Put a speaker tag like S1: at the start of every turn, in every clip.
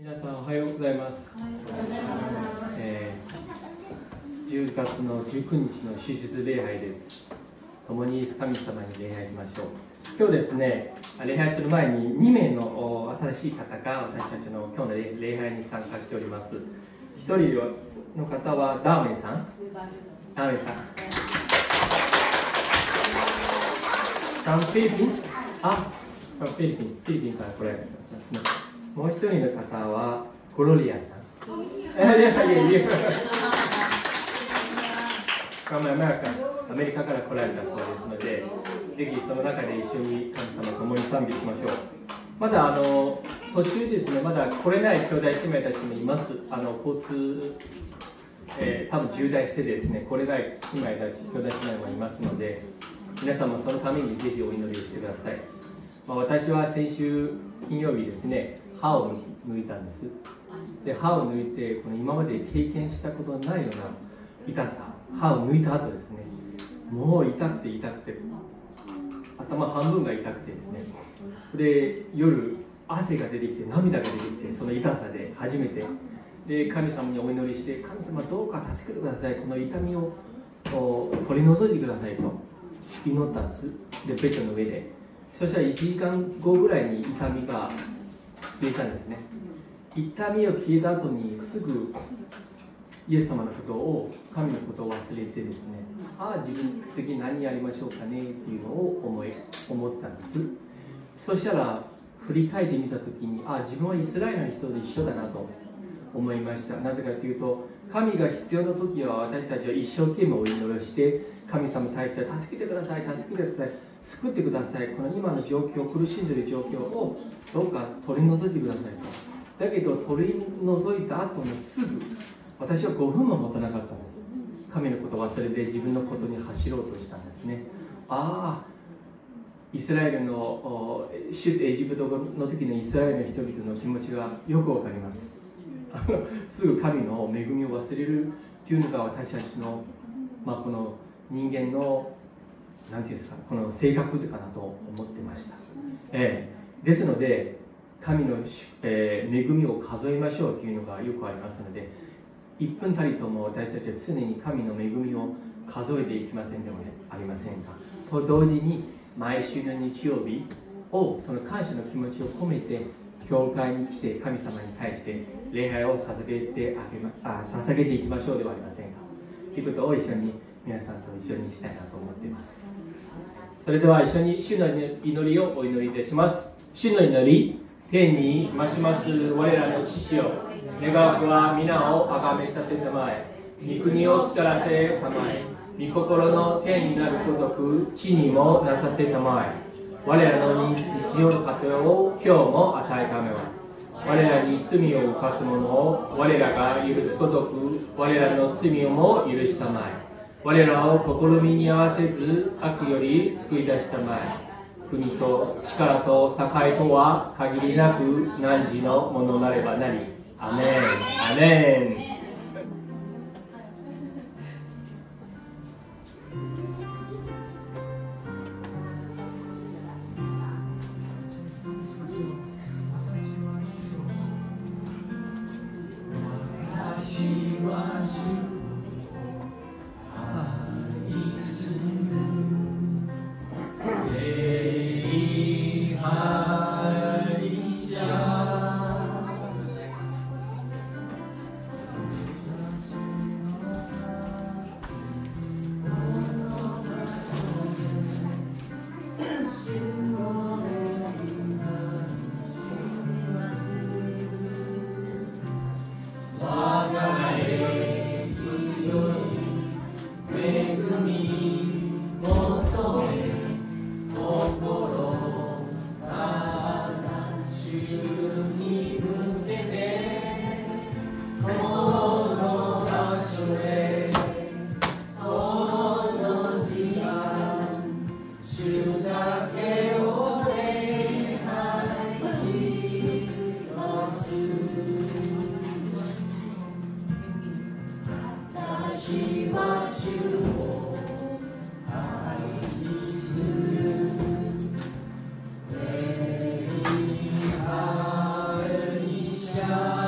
S1: 皆さんおはようございます。10月の19日の手術礼拝で共に神様に礼拝しましょう。今日ですね、礼拝する前に2名の新しい方が私たちの今日の礼拝に参加しております。1人の方はダーメンさん。ダーメンさん。フィリピン？フィリピンから来られた。もう一人の方はグロリアさん。アメリカから来られたそうですので、ぜひその中で一緒に神様と共に賛美しましょう。まだ途中ですね、まだ来れない兄弟姉妹たちもいます。交通、多分渋滞してですね、来れない姉妹たち、兄弟姉妹もいますので、皆さんもそのためにぜひお祈りをしてください。私は先週金曜日ですね、歯を抜いたんです。で、歯を抜いて、この今まで経験したことのないような痛さ、歯を抜いた後ですね、もう痛くて頭半分が痛くてですね、で、夜汗が出てきて涙が出てきて、その痛さで初めて、で、神様にお祈りして、神様どうか助けてください、この痛みを取り除いてくださいと祈ったんです。で、ベッドの上で。そしたら1時間後ぐらいに痛みが消えたんですね。痛みを消えた後にすぐイエス様のことを、神のことを忘れてですね、自分次何やりましょうかねっていうのを思ってたんです。そしたら振り返ってみたときに、自分はイスラエルの人と一緒だなと思いました。なぜかというと、神が必要な時は私たちは一生懸命お祈りをして、神様に対して助けてください、助けてください、救ってください、この今の状況、苦しんでいる状況をどうか取り除いてくださいと。だけど取り除いた後にすぐ、私は5分も持たなかったんです。神のことを忘れて自分のことに走ろうとしたんですね。イスラエルの出エジプトの時のイスラエルの人々の気持ちがよくわかります。すぐ神の恵みを忘れるというのが私たちの、この人間の何ていうんですか、この性格かなと思ってました。ですので神の、恵みを数えましょうというのがよくありますので、1分たりとも私たちは常に神の恵みを数えていきませんでもありませんか。と同時に毎週の日曜日をその感謝の気持ちを込めて教会に来て神様に対して礼拝を捧げていきましょうではありませんかということを一緒に皆さんと一緒にしたいなと思っています。それでは一緒に主の祈りをお祈りいたします。主の祈り、天に増します我らの父よ、願わくは皆をあがめさせたまえ、御国を光らせたまえ、御心の天になるごとく地にもなさせたまえ。我らの日常の糧を今日も与えたまえ。我らに罪を犯す者を我らが許すごとく我らの罪をも許したまえ。我らを試みに合わせず悪より救い出したまえ。国と力と栄とは限りなく汝のものなればなり。アメン、アメン。
S2: Hallelujah.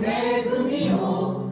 S2: 恵みを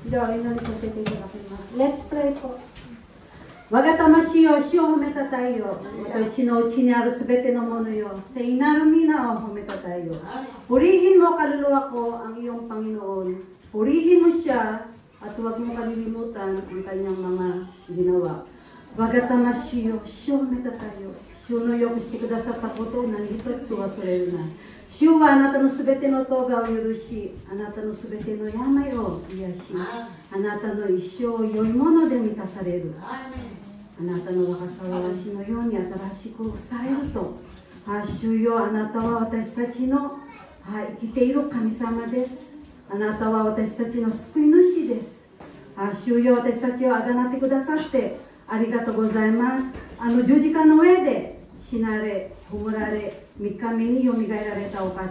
S2: ではお祈りさせていただきます。Let's pray for。我が魂よ、主を褒めたたえよ。私のうちにあるすべてのものよ。聖なる皆を褒めたたえよ。Purihin mo kaluluwa ko ang iyong Panginoon. Purihin mo siya at huwag mo kalilimutan ang kanyang mga ginawa. 我が魂よ、主を褒めたたえよ。主のよくしてくださったことを何一つ忘れるな。主はあなたのすべての咎を許し、あなたのすべての病を癒し、あなたの一生を良いもので満たされる。あなたの若さは足のように新しくされると。主よ、あなたは私たちの生きている神様です。あなたは私たちの救い主です。主よ、私たちをあがなってくださってありがとうございます。十字架の上で死なれ、葬られ、3日目によみがえられたお方、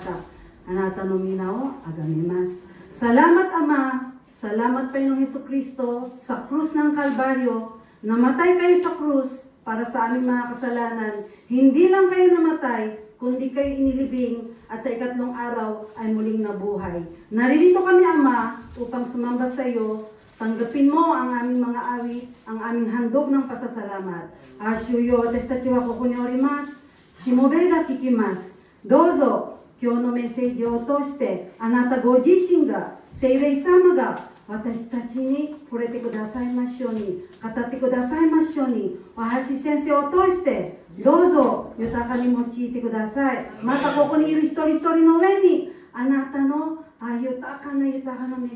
S2: あなたの皆をあがめます。Salamat Ama, salamat Panginoong Hesukristo sa krus ng Kalbaryo. Namatay kayo sa krus para sa aming mga kasalanan. Hindi lang kayo namatay, kundi kayo inilibing at sa ikatlong araw ay muling nabuhay. Naririto kami, Ama, upang sumamba sa iyo. Tanggapin mo ang aming mga awit, ang aming handog ng pasasalamat. Ashuyo, atestachi wa kokonorimasu. しもべが聞きます。どうぞ今日のメッセージを通してあなたご自身が聖霊様が私たちに触れてくださいましょうに、語ってくださいましょうに、お橋先生を通してどうぞ豊かに用いてください。またここにいる一人一人の上にあなたの豊かな恵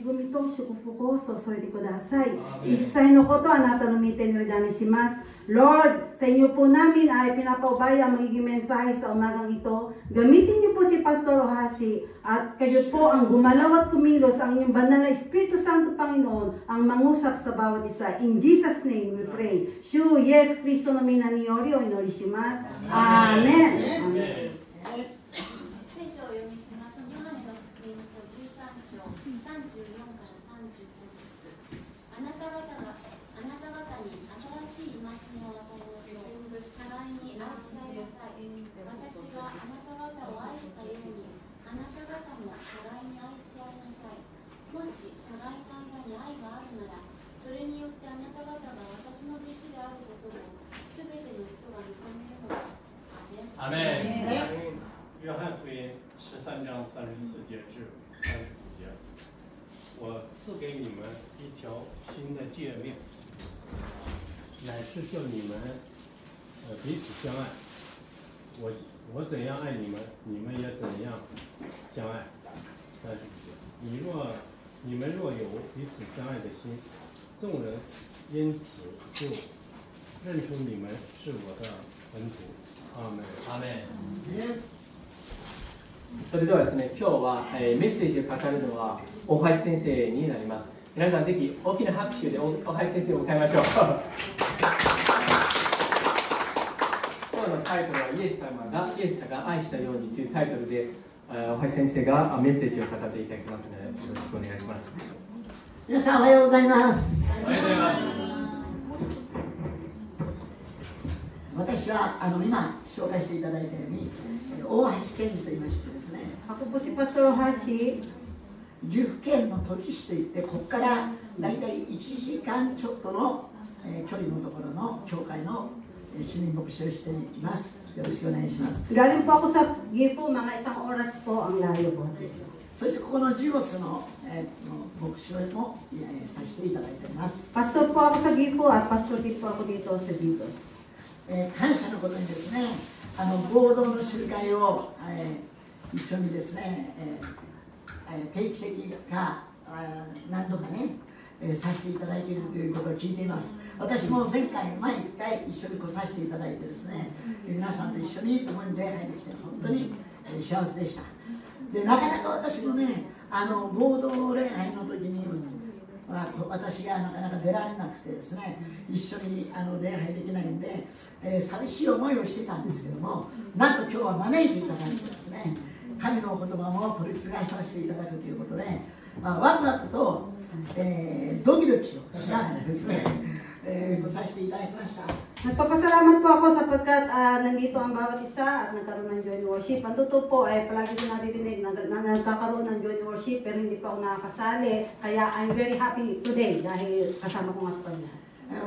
S2: みと祝福を注いでください。一切のことあなたの御手にお委ねします。Lord, sa inyo po namin ay pinapaubaya ang magiging mensahe sa umagang ito. Gamitin niyo po si Pastor Ohasi at kayo po ang gumalaw at kumilos ang inyong banal na Espiritu Santo, Panginoon, ang mangusap sa bawat isa. In Jesus' name we pray. Shu, yes, Kristo no minaniyori o inori shimasu. Amen. Amen.
S3: 私があなた方を愛したように、あなた方も互いに愛し合いなさい。もし互いの間に愛があるなら、それによってあなた方が私の弟子であることをすべての人が認めるのです。アメン。
S4: 约翰福音13章34节至35节，我赐给你们一条新的诫命，乃是叫你们彼此相爱。我怎样爱你们，你们也怎样相爱。35节，你们若有彼此相爱的心，众人因此就认出你们是我的门徒。アーメン。
S1: アーメン。それではですね、今日は、メッセージを語るのは大橋先生になります。皆さんぜひ大きな拍手で大橋先生を迎えましょう。今日のタイトルはイエス様が愛したようにというタイトルで、大橋先生がメッセージを語っていただきますので、よろしくお願いします。
S5: 皆さんおはようございます。
S1: おはようございます。
S5: 私は今紹介していただいたように大橋健二と言いましてですね、
S2: Ako po si Pastor Ohashi。
S5: 岐阜県の土岐市といって、ここからだいたい1時間ちょっとの距離のところの教会の市民牧師をしています。よろしくお願いします。
S2: Galing po ako sa Gifu, mga isang oras po ang layo po.
S5: そしてここのジオスの牧師もさせていただいています。
S2: Pastor po ako sa Gifu at pastor din po ako dito sa Gitos.
S5: 感謝のことにですね、合同の集会を、一緒にですね、定期的か何度かね、させていただいているということを聞いています。私も前回、1回一緒に来させていただいてですね、皆さんと一緒に共に礼拝できて本当に幸せでした。で、なかなか私もね、合同礼拝の時に私がなかなか出られなくてですね、一緒に礼拝できないんで、寂しい思いをしてたんですけども、なんと今日は招いていただいてですね、神の言葉も取り継がさせていただくということで、ワクワクと、ドキドキをしながらですね、来させていただきました。
S2: Nagpapasalamat po ako sapagkat nandito ang bawat isa at nagkaroon ng joint worship. Ang totoo po ay palagi ko naririnig na nagkakaroon ng joint worship pero hindi pa ako nakakasali. Kaya I'm very happy today dahil kasama ko nga sa kanya.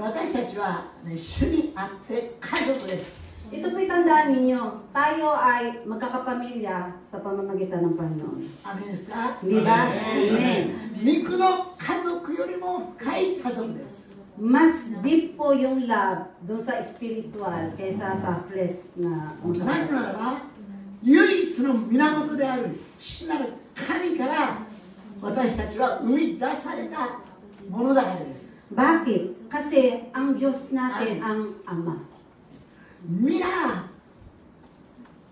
S5: 私たちは、ね、主にあって家族です。
S2: Ito po'y tandaan ninyo, tayo ay magkakapamilya sa pamamagitan ng Panginoon.
S5: アメンですか？
S2: Di ba? Amen.
S5: 肉の家族よりも深い家族です。
S2: Mas deep po yung love doon sa spiritual kaysa sa flesh na
S5: なぜならば、唯一の源である父なる神から私たちは生み出されたものだからです。
S2: Bakit? Kasi ang Diyos natin ang Ama.
S5: 皆、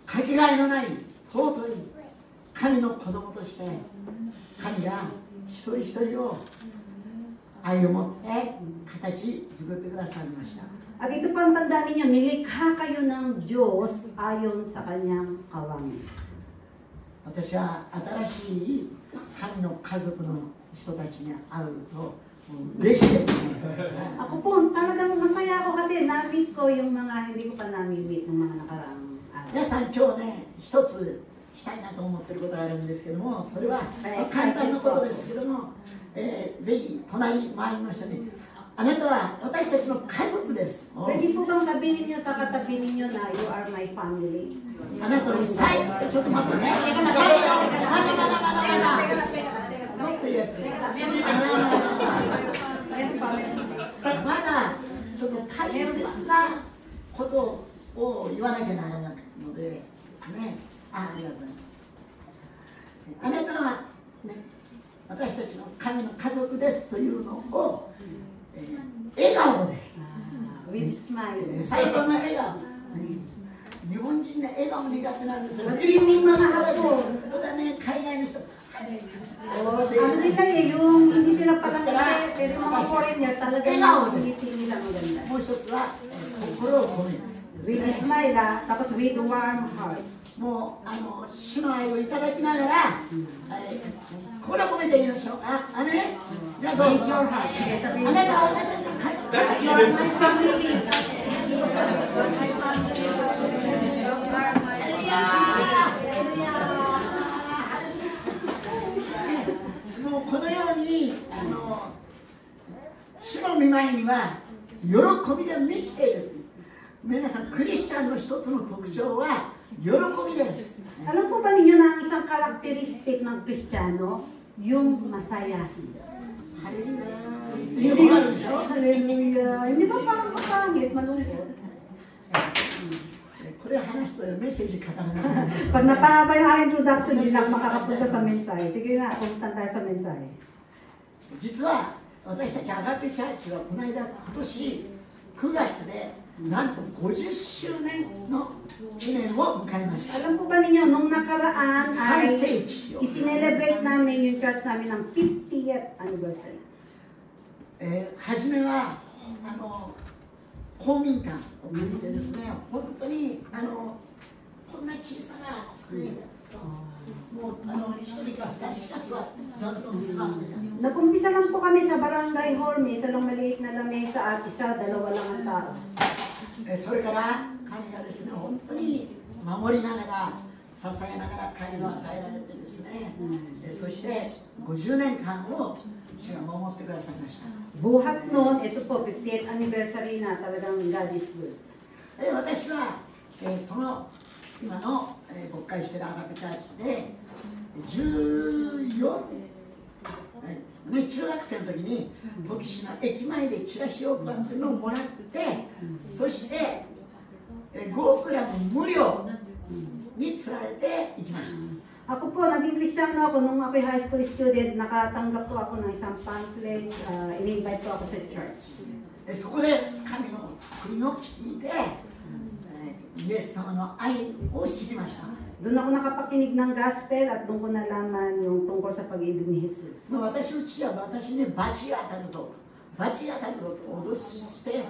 S5: かけがえのない尊い神の子供として神が一人一人を愛を持って形作ってくださいました。
S2: At ito pa ang tandaan ninyo, nilikha kayo ng Diyos ayon sa kanyang kawangis.
S5: 私は新しい神の家族の人たちに会うと嬉しいですね。
S2: Ako po, talagang masaya ako kasi na-meet ko yung mga hindi ko pa na-meet ng mga nakaraang araw.
S5: 皆さん今日ね、一つしたいなと思ってることがあるんですけども、それは簡単なことですけども、ぜひ隣回りましたね。あなたは私たちの家族です。
S2: Pwede po bang sabihin niyo sa katabi ninyo na you are my family?
S5: あなたの最後、ちょっと待ってね。もっと言って。まだちょっと大切なことを言わなきゃならないのでですね。ありがとうございます。あなたは、ね、私たちの神の家族ですというのを、笑顔で、
S2: With smile.
S5: 最高の笑顔。日本人の笑顔苦手なんですよ。
S2: フィリピンの人
S5: 海外の人。
S2: Ano sila eh, yung hindi sila palang pero yung mga foreigner talagang ngiti nila maganda.
S5: もう一つは心を込める。
S2: With smile tapos with warm heart.
S5: もう主の愛をいただきながら、心を込めていきましょうか。アメン。じゃあどうぞ。
S2: With your heart. Sige,
S5: あ
S2: sabihin
S5: なた
S2: mo.
S5: は私たちの家族です。
S2: You are my family.
S5: もうこのように主の御前には喜びが満ちている。皆さんクリスチャンの一つの特徴は喜びです。
S2: Alam po ba ninyo na ang isang karakteristik ng Kristiyano, yung masayahin?
S5: ハレルヤ。
S2: Hindi ba? Hallelujah. Hindi ba parang mapangit, malungkot?
S5: これを話すとメッセージ書かなきゃならない。
S2: Pag napahaba yung aking introduction, hindi lang makakapunta sa mensahe. Sige na, pumunta tayo sa mensahe.
S5: 実は私たちアガペチャーチはこの間今年9月でなんと50周年の記念を迎えました。
S2: Alam po ba ninyo, nung nakaraan ay isinelebrate namin yung church namin ng 50th anniversary.
S5: 初めは公民館を借りてですね、本当にこんな小さな机でもう1人か2人しか座って座ってじゃない。
S2: Nag-umpisa lang po kami sa barangay hall, may isa lang maliit na lamesa at isa, dalawa lang ang tao.
S5: それから神がですね、本当に守りながら支えながら会を与えられてですね、そして50年間を主が守ってくださいました。
S2: Buhat noon, ito po, 50th anniversary na, talagang God is good.
S5: 私は、その今の、牧会しているアガペチャーチで14、ね、中学生の時に時市の駅前でチラシを配っていうのをもらって、そして、ゴークラブ無料に釣られていきました。
S2: Ako po, naging Kristiyano ako nung ako'y high school student, nakatanggap po ako ng isang pamphlet, in-invite po ako sa church.
S5: そこで神の福音を聞いて、イエス様の愛を知りました。
S2: Doon ako nakapakinig ng gospel at doon ko nalaman yung tungkol sa pag-ibig ni Jesus.
S5: 私の父は私に罰が当たるぞと、罰が当たるぞと脅して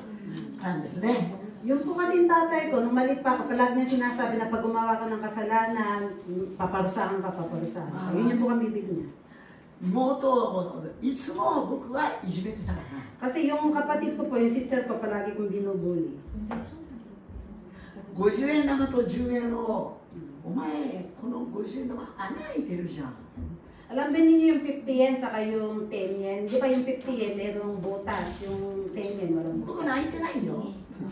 S5: たんですね。
S2: Yung po kasing tatay ko, nung maliit pa ako, palagi niya sinasabi na pag gumawa ka ng kasalanan, paparusahan ka, paparusahan ka. Yun yung po kang bibig niya.
S5: 妹をいつも僕はいじめてたから。
S2: Kasi yung kapatid ko po, yung sister ko, palagi kong binubuli.
S5: 50円玉と10円を、お前この50円玉穴開いてるじゃん。
S2: Alam ba ninyo yung 50 yen saka yung 10 yen? Di ba yung 50 yen merong butas, yung 10 yen walang
S5: 僕
S2: butas?
S5: 泣いてないよ。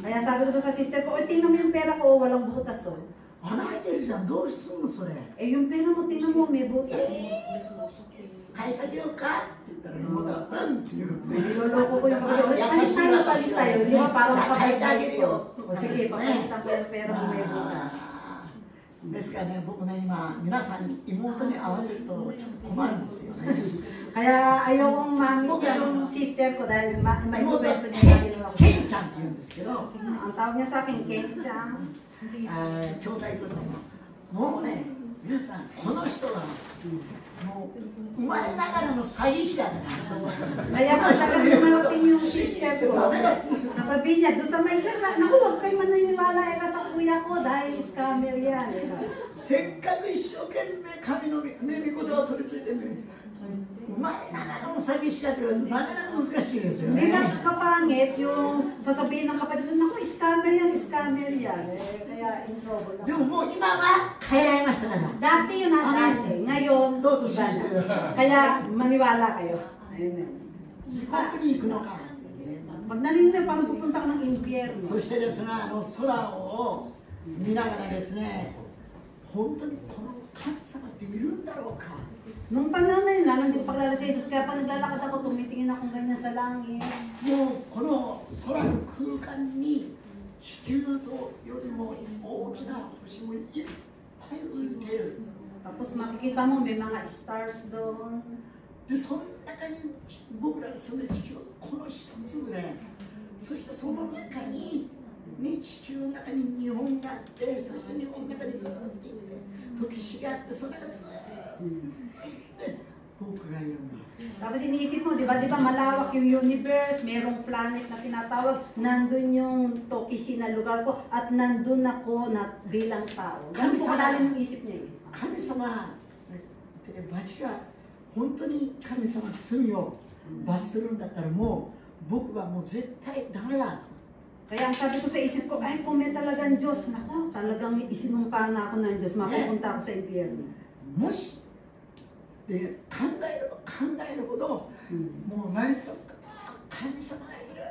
S2: Kaya sabi ko sa sister ko, tingnan mo yung pera ko, walang butas oh.
S5: 穴開いてるじゃん、どうすんのそれ。
S2: Eh yung pera mo, tingnan mo, may butas.
S5: 買いかけようかって言ったら妹がうんって言う。
S2: Niloloko ko yung kapatid. Ay, tayo palit tayo, di ba? Parang
S5: じゃあ買いてあげ
S2: kapatid
S5: る
S2: ko.
S5: よ。
S2: O sige, papalitan ko yung pera mo, may butas.
S5: ですからね、僕ね、今、皆さんに妹に合わせるとちょっと困るんですよね。
S2: Kaya ayokong mamit yung sister ko dahil may
S5: 妹
S2: kwento
S5: は
S2: niya lagi naman.
S5: ケンちゃんって言うんですけど、
S2: Ang tawag niya sa akin, Ken-chan.
S5: 兄弟とも、もうね、皆さん、この人はもう生まれながらの詐欺師だから。
S2: Kaya kung talagang dumarating yung sister ko, sasabihin niya, doon sa may kanya, naku, huwag kayo maniniwala sa kuya ko dahil scammer yan.
S5: せっかく一生懸命神の御言葉をそれついてね、生まれながらの詐欺師だというのはなかなか難しいですよ
S2: Hindi
S5: ね。
S2: na kapangit yung sasabihin ng kapatid ko, naku, scammer yan, scammer yan. Kaya in trouble
S5: で
S2: na.
S5: ももう今は変えられましたから。
S2: Dati yun ang dati, ngayon,
S5: Doon
S2: iba
S5: sa sister
S2: na. Kaya maniwala kayo. Amen.
S5: 地獄に行くのか。
S2: Pag narinig na, parang pupunta ka ng impyerno.
S5: そしてですね、空を見ながらですね、本当にこの神様っているんだろうか。
S2: Nung panahon na yun, hindi ko paglalala sa Jesus, kaya pag naglalakad ako, tumitingin akong ganyan sa langit.
S5: もうこの空の空間に地球とよりも大きな星もいっぱい浮いている。
S2: Tapos makikita mo, may mga stars doon.
S5: で、その中に僕らが住んでる地球はこの一粒で、そしてその中に、ね、地球の中に日本があって、そして日本の中にずっといて、時志があって、その中にずっといて、僕がいるんだ。
S2: Tapos iniisip mo, di ba malawak yung universe, merong planet na tinatawag, nandun yung Tokishi na lugar ko, at nandun ako na bilang tao. Ganun po kalalim yung isip niya eh.
S5: 神様、罰が本当に神様罪を罰するんだったらもう僕はもう絶対ダメだ。
S2: Kaya ang sabi ko sa isip ko, ay kung may talagang Diyos, nako, talagang isinumpa na ako ng Diyos, mapupunta ako sa impyerno.
S5: もしで考えれば考えるほど、もう何か神様がいる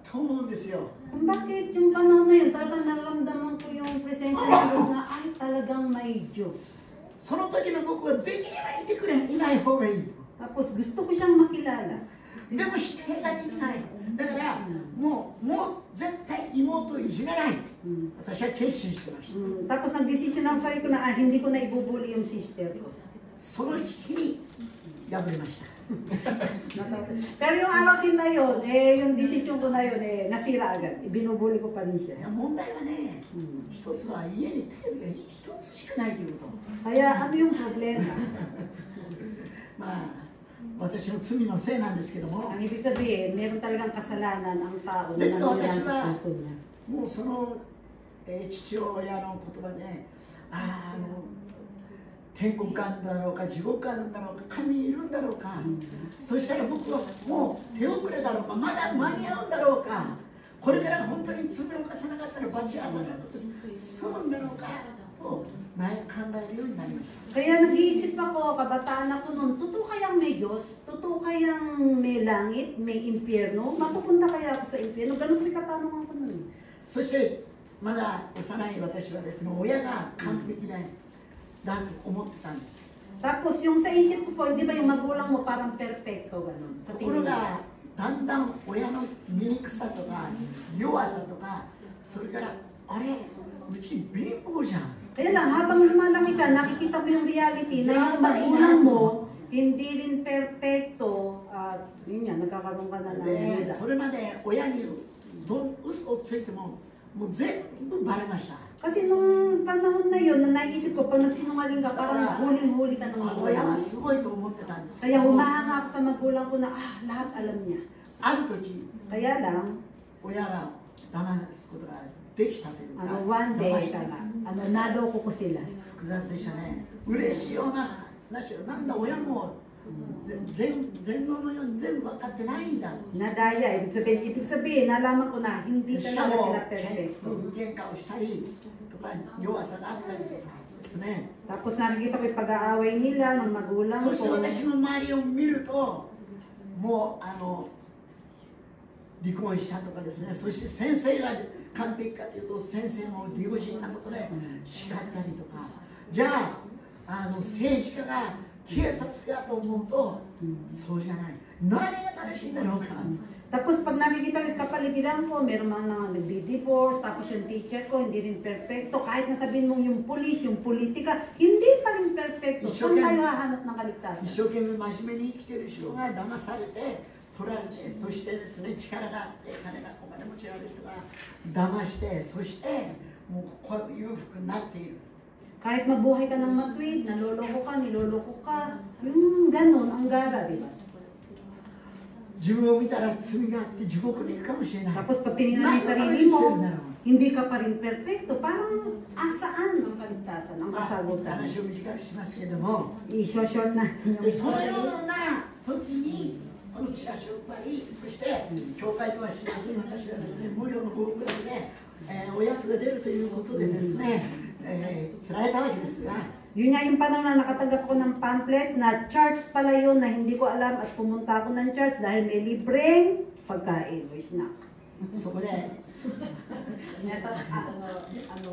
S5: と思うんですよ。
S2: Kung bakit yung panahon na yun, talagang nararamdaman ko yung presensya ng Diyos na ay talagang may Diyos.
S5: その時の僕はできればいてくれいない方がいい。
S2: Tapos gusto ko siyang makilala.
S5: でも否定ができない。だからもう絶対妹をいじめない。私は決心してました。
S2: Tapos nag-decision ako sa sarili ko na hindi ko na ibubuli yung sister ko.
S5: その日に破りました。
S2: Pero yung araw din na yun, yung decision ko na yun, nasira agad. Ibinubuli ko pa rin
S5: い
S2: siya.
S5: や問題はね、一つは家にテレビが一つしかないということ。
S2: Kaya ano yung problema?
S5: まあ私の罪のせいなんですけども、
S2: Ang ibig sabihin, meron talagang kasalanan ang tao na
S5: ですから
S2: nangyayari
S5: 私は
S2: sa puso niya.
S5: もうその、父親の言葉で、天国があるんだろうか、地獄があるんだろうか、神いるんだろうか、そしたら僕はもう手遅れだろうか、まだ間に合うんだろうか、これから本当に罪を犯さなかったら罰が当たることそうなんだろうかと考えるようになりました。
S2: Kaya nag-iisip ako, kabataan ako noon, totoo kayang may Diyos? Totoo kayang may langit, may impyerno? Mapupunta kaya ako sa impyerno? Ganun ko katanungan ko noon.
S5: そしてまだ幼い私はですね、親が完璧だと思ってたんです。
S2: Tapos yung sa isip ko po, di ba yung magulang mo parang perfecto ganun? Sa
S5: ところ
S2: tingin mo.
S5: がだんだん親の醜さとか弱さとか、それからあれうち貧乏じゃん。
S2: Kaya lang, habang lumalaki ka, nakikita mo yung reality na yung magulang mo, hindi rin perfecto, yun yan, nagkakaroon ka na ng
S5: で
S2: hila.
S5: それまで親に嘘をついてももう全部バレました。
S2: Kasi nung panahon na yun, na naisip ko, pag nagsinungaling ka, parang huling-huli ka ng
S5: 親
S2: magulang.
S5: はすごいと思ってたんですけ
S2: Kaya
S5: ど、
S2: humahanga ako sa magulang ko na, lahat alam niya.
S5: ある時
S2: Kaya lang,
S5: 親が騙すことができたというか、
S2: one day
S5: 騙し
S2: ka na, naloko ko sila.
S5: 複雑でしたね。嬉しいような話よ。なんだ親も全能のように全部分かってないんだ。
S2: Nadaya, ibig sabihin, nalaman ko na hindi
S5: しか
S2: talaga
S5: も
S2: sila perfecto.
S5: 夫婦喧嘩をしたりとか弱さがあったりとかですね。
S2: Tapos nakikita ko yung pag-aaway nila ng magulang
S5: そして
S2: ko.
S5: 私の周りを見るともう離婚したとかですね、そして先生が完璧かというと先生も理不尽なことで叱ったりとか、じゃあ政治家が警察家と思うとそうじゃない、何が正しいんだろうか。
S2: Tapos pag nakikita ko yung kapaligiran ko, meron mga nagdi-divorce, tapos yung teacher ko, hindi rin perfecto. Kahit nasabihin mong yung police, yung politika, hindi pa rin perfecto. Saan tayo hahanap ng kaligtasan?
S5: 一生懸命真面目に生きている人が騙されて取られて、そしてですね、力があって金がお金持ちがある人が騙して、そしてもうこう裕福になっている。
S2: Kahit mabuhay ka ng matwid, naloloko ka, niloloko ka, yung ganun ang gara, di ba?
S5: 自分を見たら罪があって地獄に行くかもしれない。
S2: Tapos pag tinignan mo yung sarili mo, hindi ka pa rin perfecto. Parang asaan ang kaligtasan, ang kasagutan?
S5: 話を短くしますけれども、
S2: I-short natin yung
S5: その
S2: sarili.
S5: ような時にこのチラシを配り、そして教会とは知らずに私はですね、無料の合格で、おやつが出るということでですね、つられたわけですが、
S2: Yun nga yung panahon na nakatanggap ko ng pamphlets na church pala yun na hindi ko alam at pumunta ako ng church dahil may libreng pagkain o snack.
S5: そこで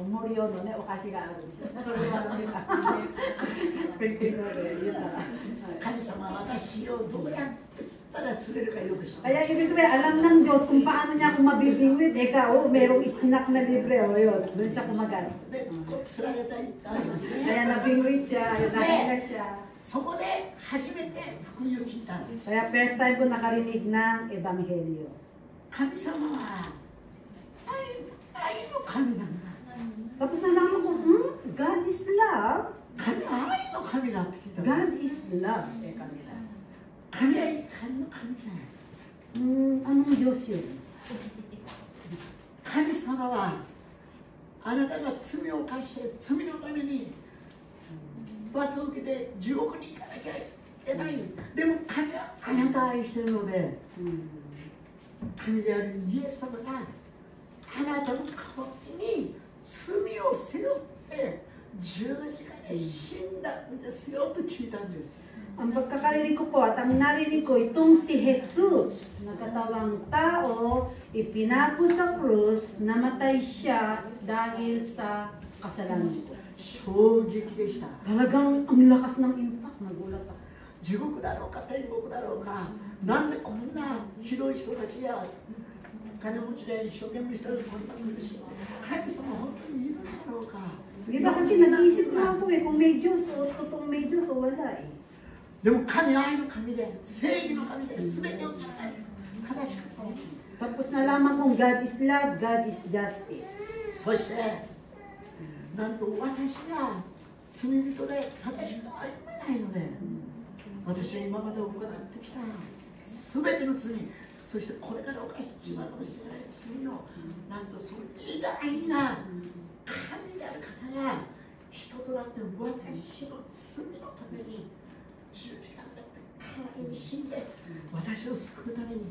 S2: Muryo no, ne, o kasi ka ano siya. Sorry, ano yun. Pilipino rin, yun na.
S5: 神様は私をどうやって釣ったら釣れるかよく知っている。
S2: Kaya ibig sabihin, alam ng Diyos kung paano niya ako mabibingwit. Eka, merong snack na libre, o yun. Doon siya kumagat.
S5: で、こう釣られたいってありますね。
S2: Kaya nabingwit siya, ayun, nakita siya.
S5: そこで初めて福音を聞いたんです。
S2: Kaya first time ko nakarinig ng Ebanghelyo.
S5: 神様は愛の神なんだ。
S2: Tapos nalaman ko, God is love.
S5: 神は愛の神だって聞いたん
S2: God
S5: です。
S2: is love. Eka nila.
S5: 神は怒りの神じゃない。
S2: Anong Diyos yun?
S5: 神様はあなたが罪を犯して罪のために罰を受けて地獄に行かなきゃいけない。でも神はあなたを愛しているので、神であるイエス様があなたの代わりに罪を背負って十字架で死んだんですよと聞いたんです。
S2: Ang pagkakarinig ko po at ang narinig ko, itong si Jesus, nagkatawang tao, ipinako sa krus, namatay siya dahil sa kasalanan ko.
S5: 衝撃でした。
S2: Talagang ang lakas ng impact, nagulat ako.
S5: 地獄だろうか天国だろうか、なんでこんなひどい人たちや金持ちで一生懸命してるこんな苦しい神様本当にいるんだろうか。
S2: Di ba kasi nag-iisip nga ako kung may Diyos o totoong may Diyos o wala eh.
S5: でも神は愛の神で正義の神で全てを正しくされている。
S2: Tapos nalaman kong God is love, God is justice.
S5: そしてなんと私が罪人で正しく歩めないので、私は今まで行ってきた全ての罪、そしてこれから犯してしまうかもしれない罪を、なんとその偉大な神である方が人となって私の罪のために十字架になって代わりに死んで私を救うために、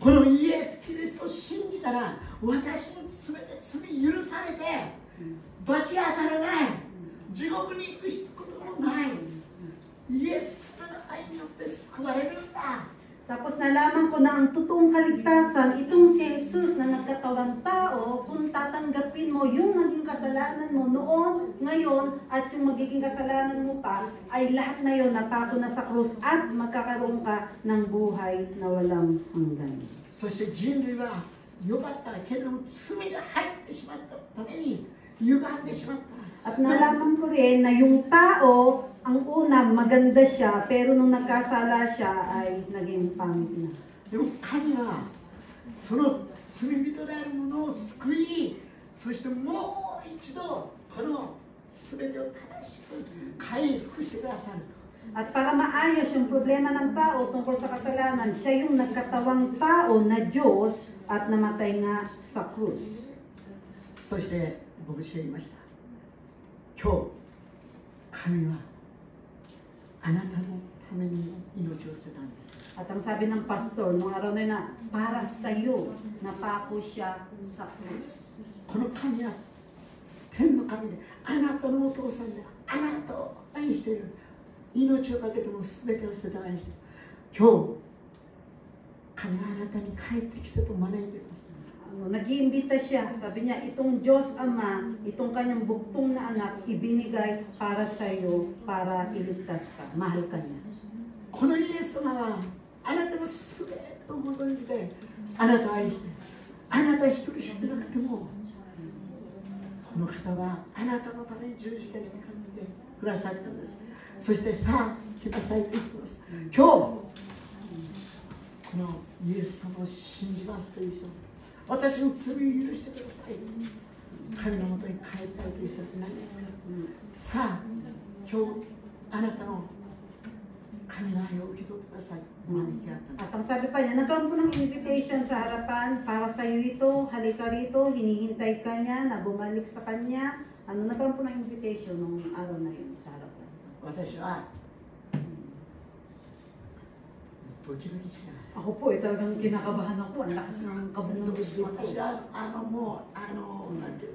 S5: このイエス・キリストを信じたら私の全て罪許されて罰が当たらない、地獄に行くこともない、イエス様の愛によって救われるんだ。
S2: Tapos nalaman ko na ang totoong kaligtasan, itong si Jesus na nagkatawang tao, kung tatanggapin mo yung naging kasalanan mo noon, ngayon, at yung magiging kasalanan mo pa, ay lahat na yun natako na sa krus at magkakaroon ka ng buhay na walang hanggan.
S5: そして人類はよかったけれども罪が入ってしまったために歪んでしまった。
S2: At nalaman ko rin na yung tao, ang una maganda siya, pero nung nagkasala siya ay naging pangit na.
S5: でも神はその罪人である者を救い、そしてもう一度この全てを正しく回復してくださる。
S2: At para maayos yung problema ng tao tungkol sa kasalanan, siya yung nagkatawang tao na Diyos at namatay nga sa krus.
S5: そして牧師が言いました。今日神はあなたのたために命を捨てたんです。
S2: At ang sabi ng pastor, nung araw na yun na, para sa'yo, napako siya sa krus.
S5: この神は天の神で、あなたのお父さんで、あなたを愛している。命をかけても全てを捨てた愛している。今日、神はあなたに帰ってきてと招いています。
S2: Nag-iimbita siya, sabi niya, itong Diyos Ama, itong kanyang buktong na anak, ibinigay para sa'yo, para iligtas ka. Mahal ka niya.
S5: このイエス様はあなたの全てをご存知で、あなたを愛して、あなた一人しかいなくても、この方はあなたのために十字架にかかってくださったんです。そしてさあ来なさいと言ってます。今日このイエス様を信じますという人、私の罪を許してください、神のもとに帰りたいという人って何ですか。さあ今日あなたの神の愛を受け取ってください。
S2: At ang sabi pa niya, nagkaroon po ng invitation sa harapan, para sa iyo ito, halika rito, hinihintay ka niya, na bumalik sa kanya. Nagkaroon po ng invitation nung araw na yun sa harapan.
S5: 私はドキドキしない。
S2: Ako po, talagang kinakabahan ako. Ang lakas ng kabog ng gusto ko.
S5: 私はもうなんて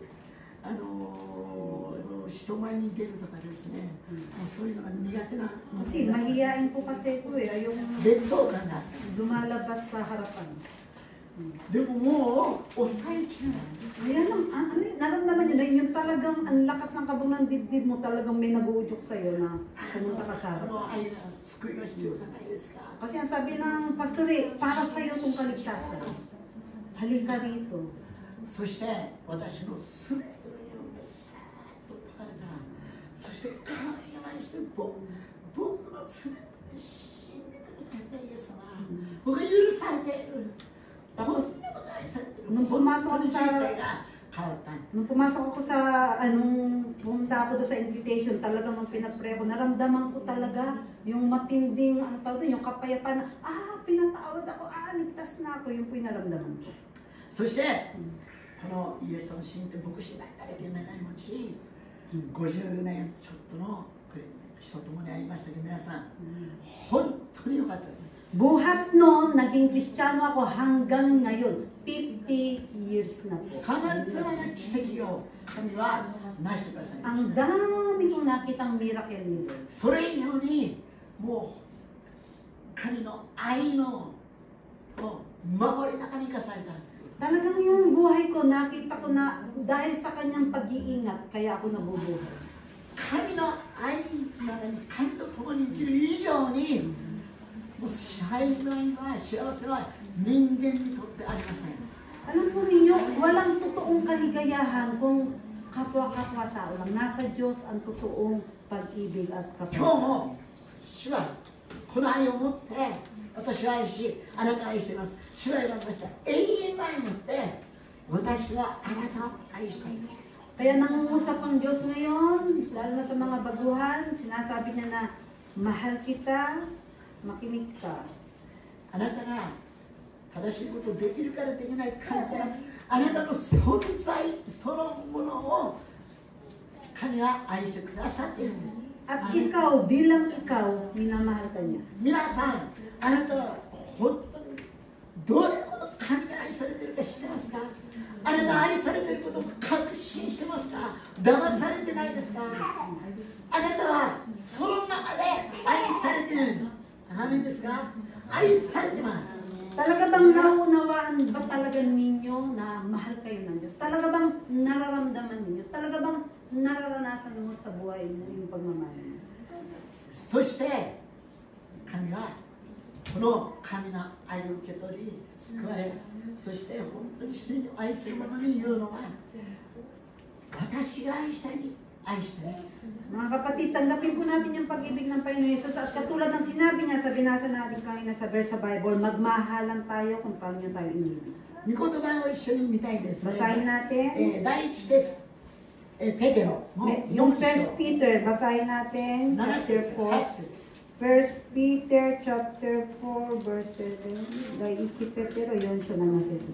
S5: 人前に出るとかですね、もうそういうのが苦手な。
S2: Kasi mahihain po kasi ko eh. Yung
S5: 劣等感が。
S2: lumalabas sa harapan.
S5: でももう抑えきれない。
S2: Ayan, naramdaman niyo na yung talagang ang lakas ng kabog ng dibdib mo, talagang may nag-uudyok sa'yo na pumunta ka sa
S5: こ
S2: harapan.
S5: の愛が救いが必要じゃないですか。
S2: Kasi ang sabi ng pastor eh, para sa'yo itong kaligtasan. Halika rito.
S5: そして私の全ての日本がさーっと解かれた。そして神が愛して僕の罪を死んでくれたんだイエス様。僕が許されている。こんなことが愛されている。
S2: Nung pumasok ako
S5: 人
S2: sa
S5: 生が変わった。
S2: Nung pumasok ako sa, pumunta ako doon sa invitation, talagang nung pinapray ko, naramdaman ko talaga yung matinding, yung kapayapaan na, pinatawad ako, ligtas na ako, yung pinaramdaman ko.
S5: そしてこのイエスを信じて牧師になりたいという願い持ち、50年ちょっとの人ともに会いましたけど、皆さん、本当に良かったです。
S2: Buhat noon, naging Kristiyano ako hanggang ngayon, 50 years na po.
S5: さまざまな奇跡を神はなしてくださいまし
S2: Ang
S5: た。
S2: dami kong nakitang miracle ni Lord.
S5: それ以上にもう神の愛の守り中に生かされた。
S2: Talagang yung buhay ko, nakita ko na dahil sa kanyang pag-iingat, kaya ako nabubuhay.
S5: 神の愛の中に神と共に生きる以上にもう幸せは人間にとってありません。
S2: Alam po ninyo, walang totoong kaligayahan kung kapwa-kapwa tao lang. Nasa Diyos ang totoong pag-ibig at
S5: 今日
S2: kapwa.
S5: も主はこの愛を持って私は愛し、あなたを愛しています。主は言われました。永遠の愛を持って私はあなたを愛している。
S2: Kaya nangungusap ang Diyos ngayon, lalo na sa mga baguhan, sinasabi niya na, mahal kita, makinig ka.
S5: あなたが正しいことをできるからできない関係、あなたの存在そのものを神は愛してくださっているんです。
S2: At ikaw, bilang ikaw, minamahal ka niya.
S5: 皆さん、あなたは本当にどれほど神が愛されているか知ってますか？あなたは愛されていることを確信してますか？騙されてないですか？あなたはその中で愛されている。アーメンですか？愛されてます。
S2: Talaga bang naunawaan ba talaga ninyo na mahal kayo ng Diyos? Talaga bang nararamdaman ninyo? Talaga bang nararanasan mo sa buhay mo yung pagmamahal mo?
S5: そして神はこの神の愛を受け取り救われ、そして本当に死に愛する者に言うのは、私が愛したいに愛してね。
S2: Mga kapatid, tanggapin po natin yung pag-ibig ng Panginoon Jesus at katulad ng sinabi niya sa binasa natin kanina sa verse sa Bible, magmahalan tayo kung paano niya tayo inibig.
S5: 御言葉を一緒に見たいですね。
S2: Basahin natin.
S5: 第一テペテロの
S2: Yung 1 Peter, basahin natin,
S5: 7
S2: chapter
S5: 節
S2: 4.
S5: 8節
S2: 1 Peter, chapter 4, verse 7. Dahil Petero, yun siya na nasa ito.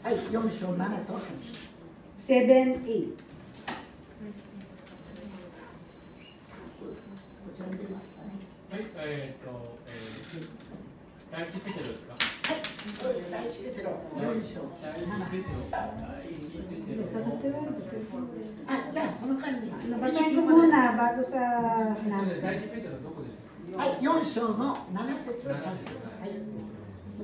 S5: はい、4章7と8。
S2: 7, 8.
S5: こちらに出ますかね。
S1: はい、第一ペテロですか。
S5: はい、そうです。第一ペテロ4章。
S1: 第一ペテロ。第一ペテロ。
S5: あ、じゃあその間に。
S2: Basahin ko muna bago sa
S1: 第一ペテロどこですか。
S5: はい、4章の7節8節。はい。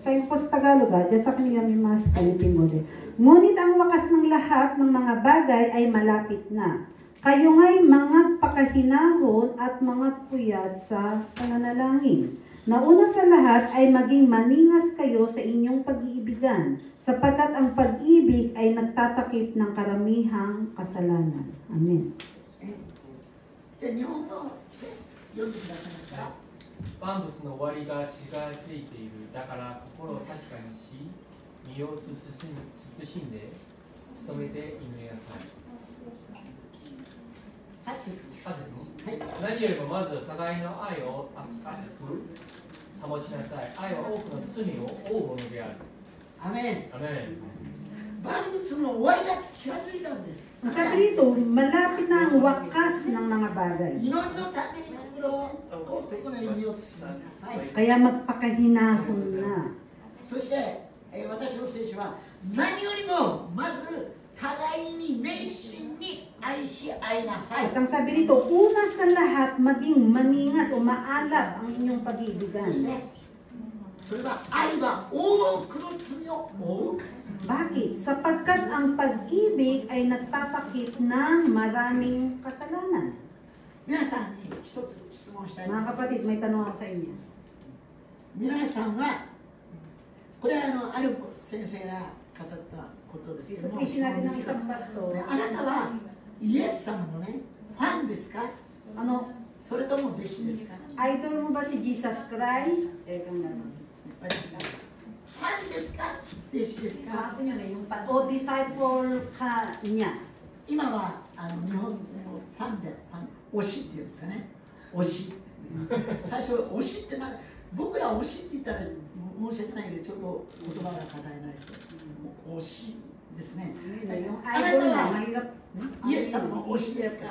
S2: Basahin ko sa Tagalog, dyan sa kanila may mga Philippine model. Ngunit ang wakas ng lahat ng mga bagay ay malapit na. Kayo nga'y mga pakahinahon at mga puyat sa pananalangin. Nauna sa lahat ay maging maningas kayo sa inyong pag-iibigan, sapagkat ang pag-ibig ay nagtatakip ng karamihang kasalanan. Amen.
S5: じゃあ日本語読んでくださいますか。
S1: 万物の終わりが血がついている。だから心を確かにし、身を慎んで努めて祈りなさい。
S5: 8節。
S1: はい、何よりもまず互いの愛を熱く保ちなさい。愛は多くの罪を負うものである。
S5: アメン。
S1: アメン。
S5: 万物の終わりが近づいたんです。
S2: Sabi dito, malapit na ang wakas ng mga bagay.
S5: 祈りのために心を整え身を慎みなさい。
S2: Kaya magpakahinahon na.
S5: そして、私の聖書は何よりもまず互いに熱心に愛し合いなさい。
S2: At ang sabi dito, una sa lahat, maging maningas o maalab ang inyong pag-iibigan.
S5: そしてそれは愛は多くの罪を負うから。
S2: Bakit? Sapagkat ang pag-ibig ay nagtatakip ng maraming kasalanan.
S5: 皆さんに一つ質問したいと思い
S2: Mga
S5: ます。
S2: kapatid, may tanong ako sa inyo.
S5: 皆さんはこれはある先生が語ったことですけ
S2: Ito
S5: ども、
S2: po sinabi ng isang pastor.
S5: あなたはイエス様のねファンですか、
S2: Ano,
S5: それとも弟子ですか。
S2: idol mo ba si Jesus Christ? Kung gano'n.
S5: ファンですか、弟子ですか。
S2: Sa akin yun yung o disciple ka niya.
S5: 今は日本のファンじゃファン推しっていうんですかね。推し。最初推しって僕ら推しって言ったら申し訳ないけどちょっと言葉が語れない人。推しですね。
S2: Yung
S5: あな
S2: idol
S5: た
S2: na,
S5: は
S2: mahirap.
S5: イエス様の推しですか。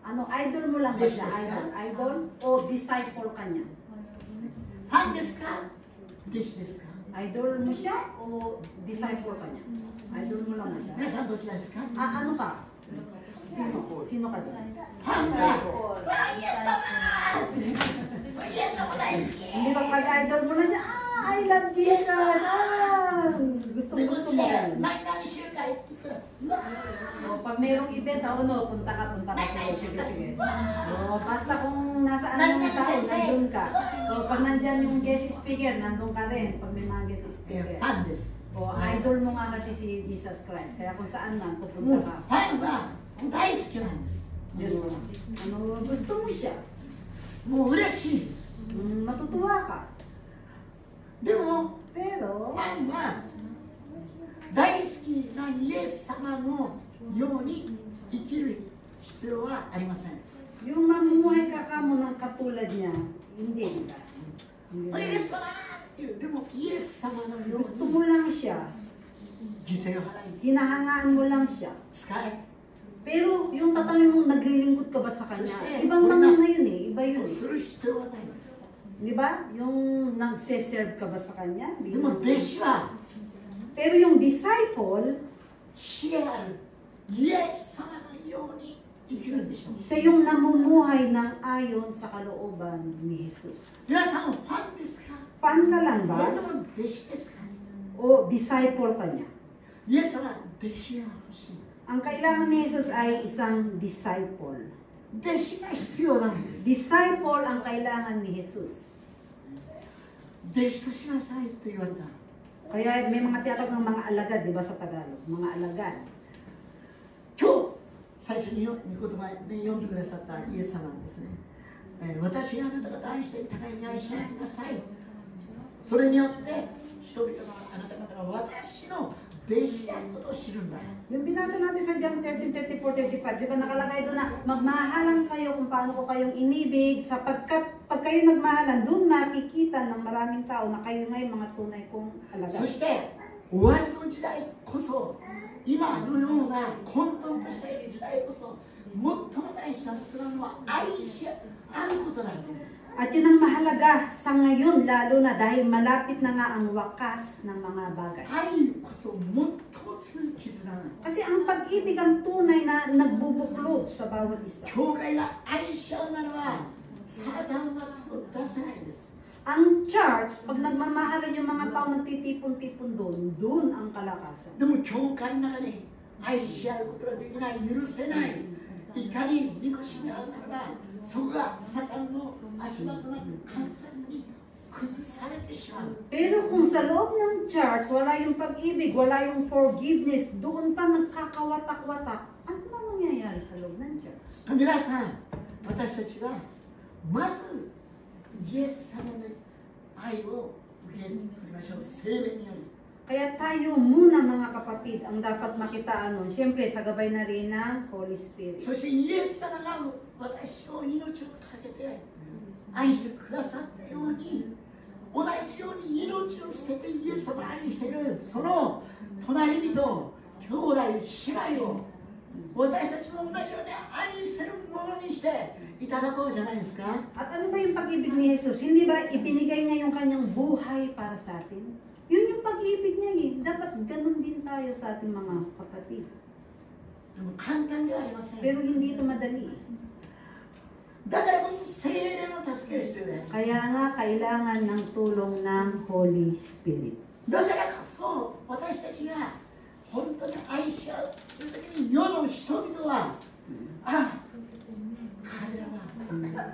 S2: Ano, idol mo lang ba siya?
S5: Yes, yes.
S2: Idol? O disciple ka niya?
S5: ファンですか、弟子ですか。
S2: Idol mo siya o disciple ka niya? Idol mo lang ba siya?
S5: 皆さんどちらですか。
S2: Ano ka? Sino ka doon?
S5: ファンがイエス様、イエス様大好き。
S2: Hindi ba pag idol mo na siya, I love Jesus! Gusto
S5: でこ
S2: gusto
S5: っち
S2: mo
S5: で
S2: yan.
S5: 何々集会って言ったらうわ
S2: O, pag mayroong event, punta ka. Sige, sige. O, basta kung nasaan yung tao, nandun ka. O, pag nandyan yung guest speaker, nandun ka rin. Pag may mga guest
S5: フ
S2: speaker.
S5: ァンです。
S2: O, idol mo nga kasi si Jesus Christ. Kaya kung saan man,
S5: もう
S2: pupunta
S5: フ
S2: ka.
S5: ァンは大好きなんです。イエス様。
S2: Ano, gusto mo siya.
S5: もう嬉しい。
S2: Matutuwa ka.
S5: でも
S2: Pero,
S5: ファンは大好きなイエス様のように生きる必要はありません。
S2: yung mamumuhay ka mo ng katulad niya, hindi, di ba?
S5: イエス様っていう、でもイエス様のよう
S2: Gusto
S5: に
S2: mo lang siya.
S5: 犠牲を払い
S2: Hinahangaan mo lang siya.
S5: 使え
S2: Pero yung tatanungin mo, naglilingkod ka ba sa kanya? Ibang mga na yun eh. Iba yun
S5: す
S2: eh.
S5: る必要はないです。
S2: Di ba? Yung nagse-serve ka ba sa kanya?
S5: でも弟子は
S2: Pero yung disciple,
S5: 死であるイエス様のように生きるんでしょう。
S2: siya yung namumuhay ng ayon sa kalooban ni Jesus.
S5: 皆さんファンですか、
S2: Fan ka lang
S5: それ
S2: ba?
S5: とも弟子ですか。
S2: O disciple ka niya?
S5: イエス様は弟子が欲しい。
S2: Ang kailangan ni Jesus ay isang disciple.
S5: 弟子が必要なんです。
S2: Disciple ang kailangan ni Jesus.
S5: 弟子としなさいと言われた。
S2: Kaya may mga tinatawag ng mga alagad, di ba sa Tagalog? Mga alagad.
S5: 今日最初に御言葉で読んでくださったイエス様なんですね。私があなた方を愛して互いに愛し合いなさい。それによって人々があなた方が私の弟子であることを知るんだ。
S2: Yung binasa natin sa John 13, 34, 35, di ba nakalagay doon na magmahalan kayo kung paano ko kayong inibig sapagkat pag kayo nagmahalan, doon makikita ng maraming tao na kayo ngay mga tunay kong
S5: そ
S2: alagad.
S5: して終わりの時代こそ今のような混沌とした時代こそ最も大事なするのは愛し合うことだと思うんです。
S2: At yun ang mahalaga sa ngayon, lalo na dahil malapit na nga ang wakas ng mga bagay.
S5: 愛こそ最も強い絆なの。
S2: Kasi ang pag-ibig ang tunay na nagbubuklod sa bawat isa.
S5: 教会が愛し合うならば、サタンは手を出せないんです。
S2: Ang church, pag nagmamahalan yung mga tao nagtitipon-tipon doon ang kalakasan.
S5: でも教会の中に愛し合うことができない、許せない、怒り、憎しみがあるならば、そこがサタンの足場となって簡単に崩されてしまう。
S2: Pero kung sa loob ng church, wala yung pag-ibig, wala yung forgiveness, doon pa nagkakawatak-watak, ano ba mangyayari sa loob ng church?
S5: 皆さん、私たちはまずイエス様の愛を受け取りましょう。聖霊により。
S2: Kaya tayo muna mga kapatid, ang dapat makitaan nun, siyempre sa gabay na rin ng Holy Spirit.
S5: そしてイエス様が私を命をかけて愛してくださったように、同じように命を捨ててイエス様を愛しているその隣人、兄弟、姉妹を私たちも同じように愛するものにしていただこうじゃないですか。
S2: At ano ba yung pag-ibig ni Jesus? Hindi ba ibinigay niya yung kanyang buhay para sa atin? Yun yung pag-ibig niya eh. Dapat ganun din tayo sa ating mga kapatid.
S5: でも簡単ではありません。
S2: Pero hindi ito madali.
S5: だからこそ聖霊の助けが必要で、
S2: Kaya nga, kailangan ng tulong ng Holy Spirit.
S5: だからこそ私たちが本当に愛し合うという時に世の人々は、あ、彼らは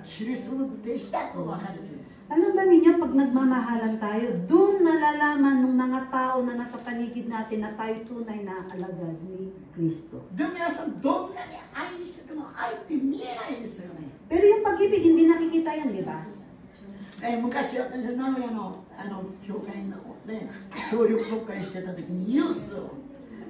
S5: キリストの弟子だと分かれているんです。
S2: Alam ba ninyo, pag nagmamahalan tayo, doon malalaman ng mga tao na nasa paligid natin na tayo tunay na alagad ni Kristo.
S5: でも皆さん、どんなに愛してても愛って見えないですよね。
S2: Pero yung pag-ibig, hindi nakikita yan, di ba?
S5: 昔私は名古屋の教会の、ね、協力国会してた時にユースを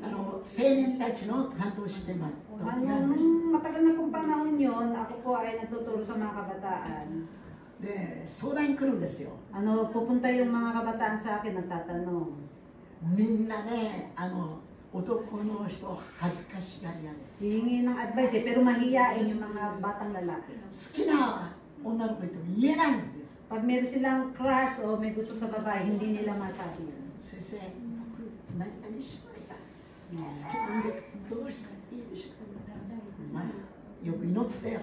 S5: 青年たちの担当してます。
S2: Matagal na kong panahon yun, ako po ay nagtuturo sa mga kabataan.
S5: で相談に来るんですよ。
S2: Pupunta yung mga kabataan sa akin, nagtatanong.
S5: みんなね、男の人恥ずかしがり屋で、
S2: Hihingi ng advice eh, pero mahiyain yung mga batang lalaki.
S5: 好きな女の子いても言えないんです。
S2: Pag meron silang crush o may gusto sa babae, hindi nila masabi yun.
S5: 先生、僕何々しまいが好きなんでどうしたらいいでしょうか。まあ、よく祈って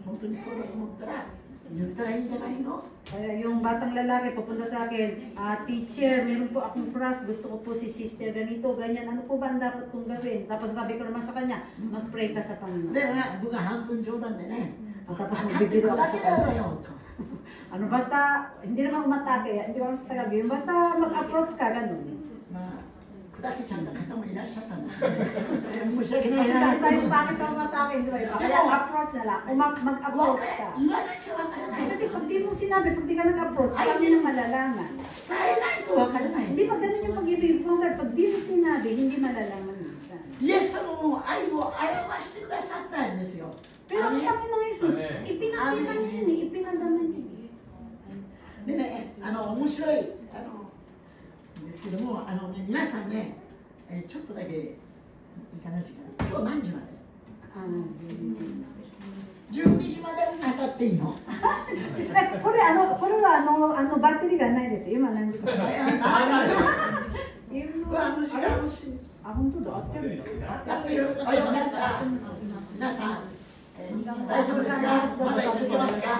S5: 本当にそうだと思ったら言ったらいいんじゃないの。
S2: Kaya yung batang lalaki pupunta sa akin, teacher, meron po akong crush, gusto ko po si sister ganito, ganyan, ano po ba ang dapat kong gawin? Tapos sabi ko naman sa kanya, mag-pray ka sa Panginoon.
S5: で、僕は半分冗談でね、
S2: Tapos
S5: 分かってく
S2: magbibiro
S5: だ
S2: ako
S5: け
S2: sa
S5: だ
S2: kanya.
S5: よと。
S2: Basta, hindi naman umatake, hindi naman sa Tagalog yun, basta mag-approach ka, ganun.
S5: まあ、砕けちゃった方もいらっしゃったんですけど、申し訳な
S2: Kasi
S5: いな。
S2: sabi tayo, bakit ka umatake, di ba? Kaya approach na lang, mag-approach ka.
S5: 言わなきゃ分からない。
S2: Kasi pag di mo sinabi, pag di ka nag-approach, paano nyo malalaman?
S5: 伝えないと分からない。
S2: Hindi pa ganun yung pag-ibig ko, sir. Pag di mo sinabi, hindi malalaman minsan.
S5: イエス様も愛を表してくださったんですよ。
S2: Pero ang
S5: アメン
S2: Panginoong Jesus,
S1: Amen.
S2: ipinakita niya yun eh, ipinadaman niya.
S5: でね、面白いですけども、皆さんね、ちょっとだけいかなきゃ今日何時まで ?12 時まで当たっていいの？
S2: これはバッテリーがないですよ。今何時か。
S5: 時間もし
S2: 本当だ、合ってるんだ。
S5: 合ってる？よかった。皆さん、大丈夫ですか？まだいただけますか？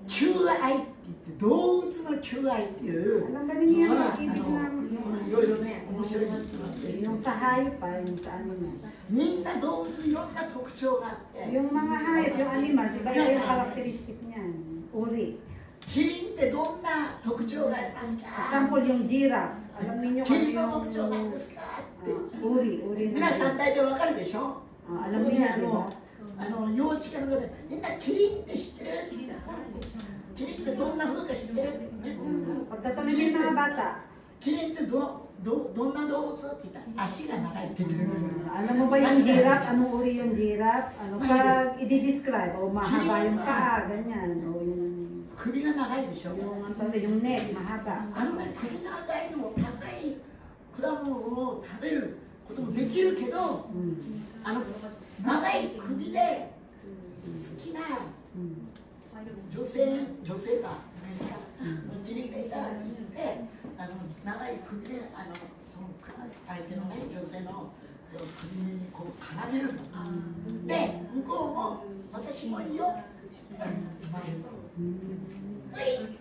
S5: 求愛って言って、動物の求愛っていうのは、いろいろね、面白いんですよ。
S2: Yung sa hayop pa, yung sa animal.
S5: みんな動物いろんな特徴があって、
S2: Yung mga hayop, yung animal, iba-iba yung characteristic niyan. Uri.
S5: キリンってどんな特徴がありますか？
S2: Example, yung giraffe. Alam niyo
S5: キ
S2: kung
S5: リンの
S2: yung
S5: 特徴なんですかって。
S2: uri
S5: 皆さん
S2: na.
S5: 大体わかるでしょ？
S2: Alam niyo na, di ba?
S5: 幼稚園の中でみんなキリンって知ってる？キリンってどんな風か知ってる？
S2: Pagtatanong yung mga bata,
S5: キリンってどんな動物って言ったら足が長いって言ってる。
S2: alam mo ba yung giraffe? Anong uri yung giraffe? Pag i-describe, o mahaba yung paa, ganyan. O yung
S5: 首が長いでしょ？
S2: yung neck, mahaba.
S5: 首長いのも高い果物を食べることもできるけど、長い首で好きな女性がですか、うちにいたら行って長い首でその相手のね女性の首にこう絡めるの、で向こうも私もいいよって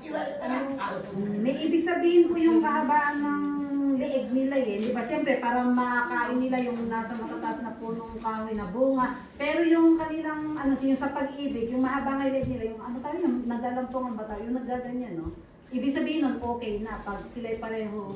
S5: 言われたらアウト。
S2: May ibig sabihin po yung kahabaan ng leeg nila eh. Di ba? Siyempre, parang makakain nila yung nasa matataas na punong kahoy na bunga. Pero yung kanilang, yung sa pag-ibig, yung mahaba ng leeg nila, yung yung nagdalampungan ba tayo, yung naggaganyan, no? Ibig sabihin nun, okay na pag sila'y parehong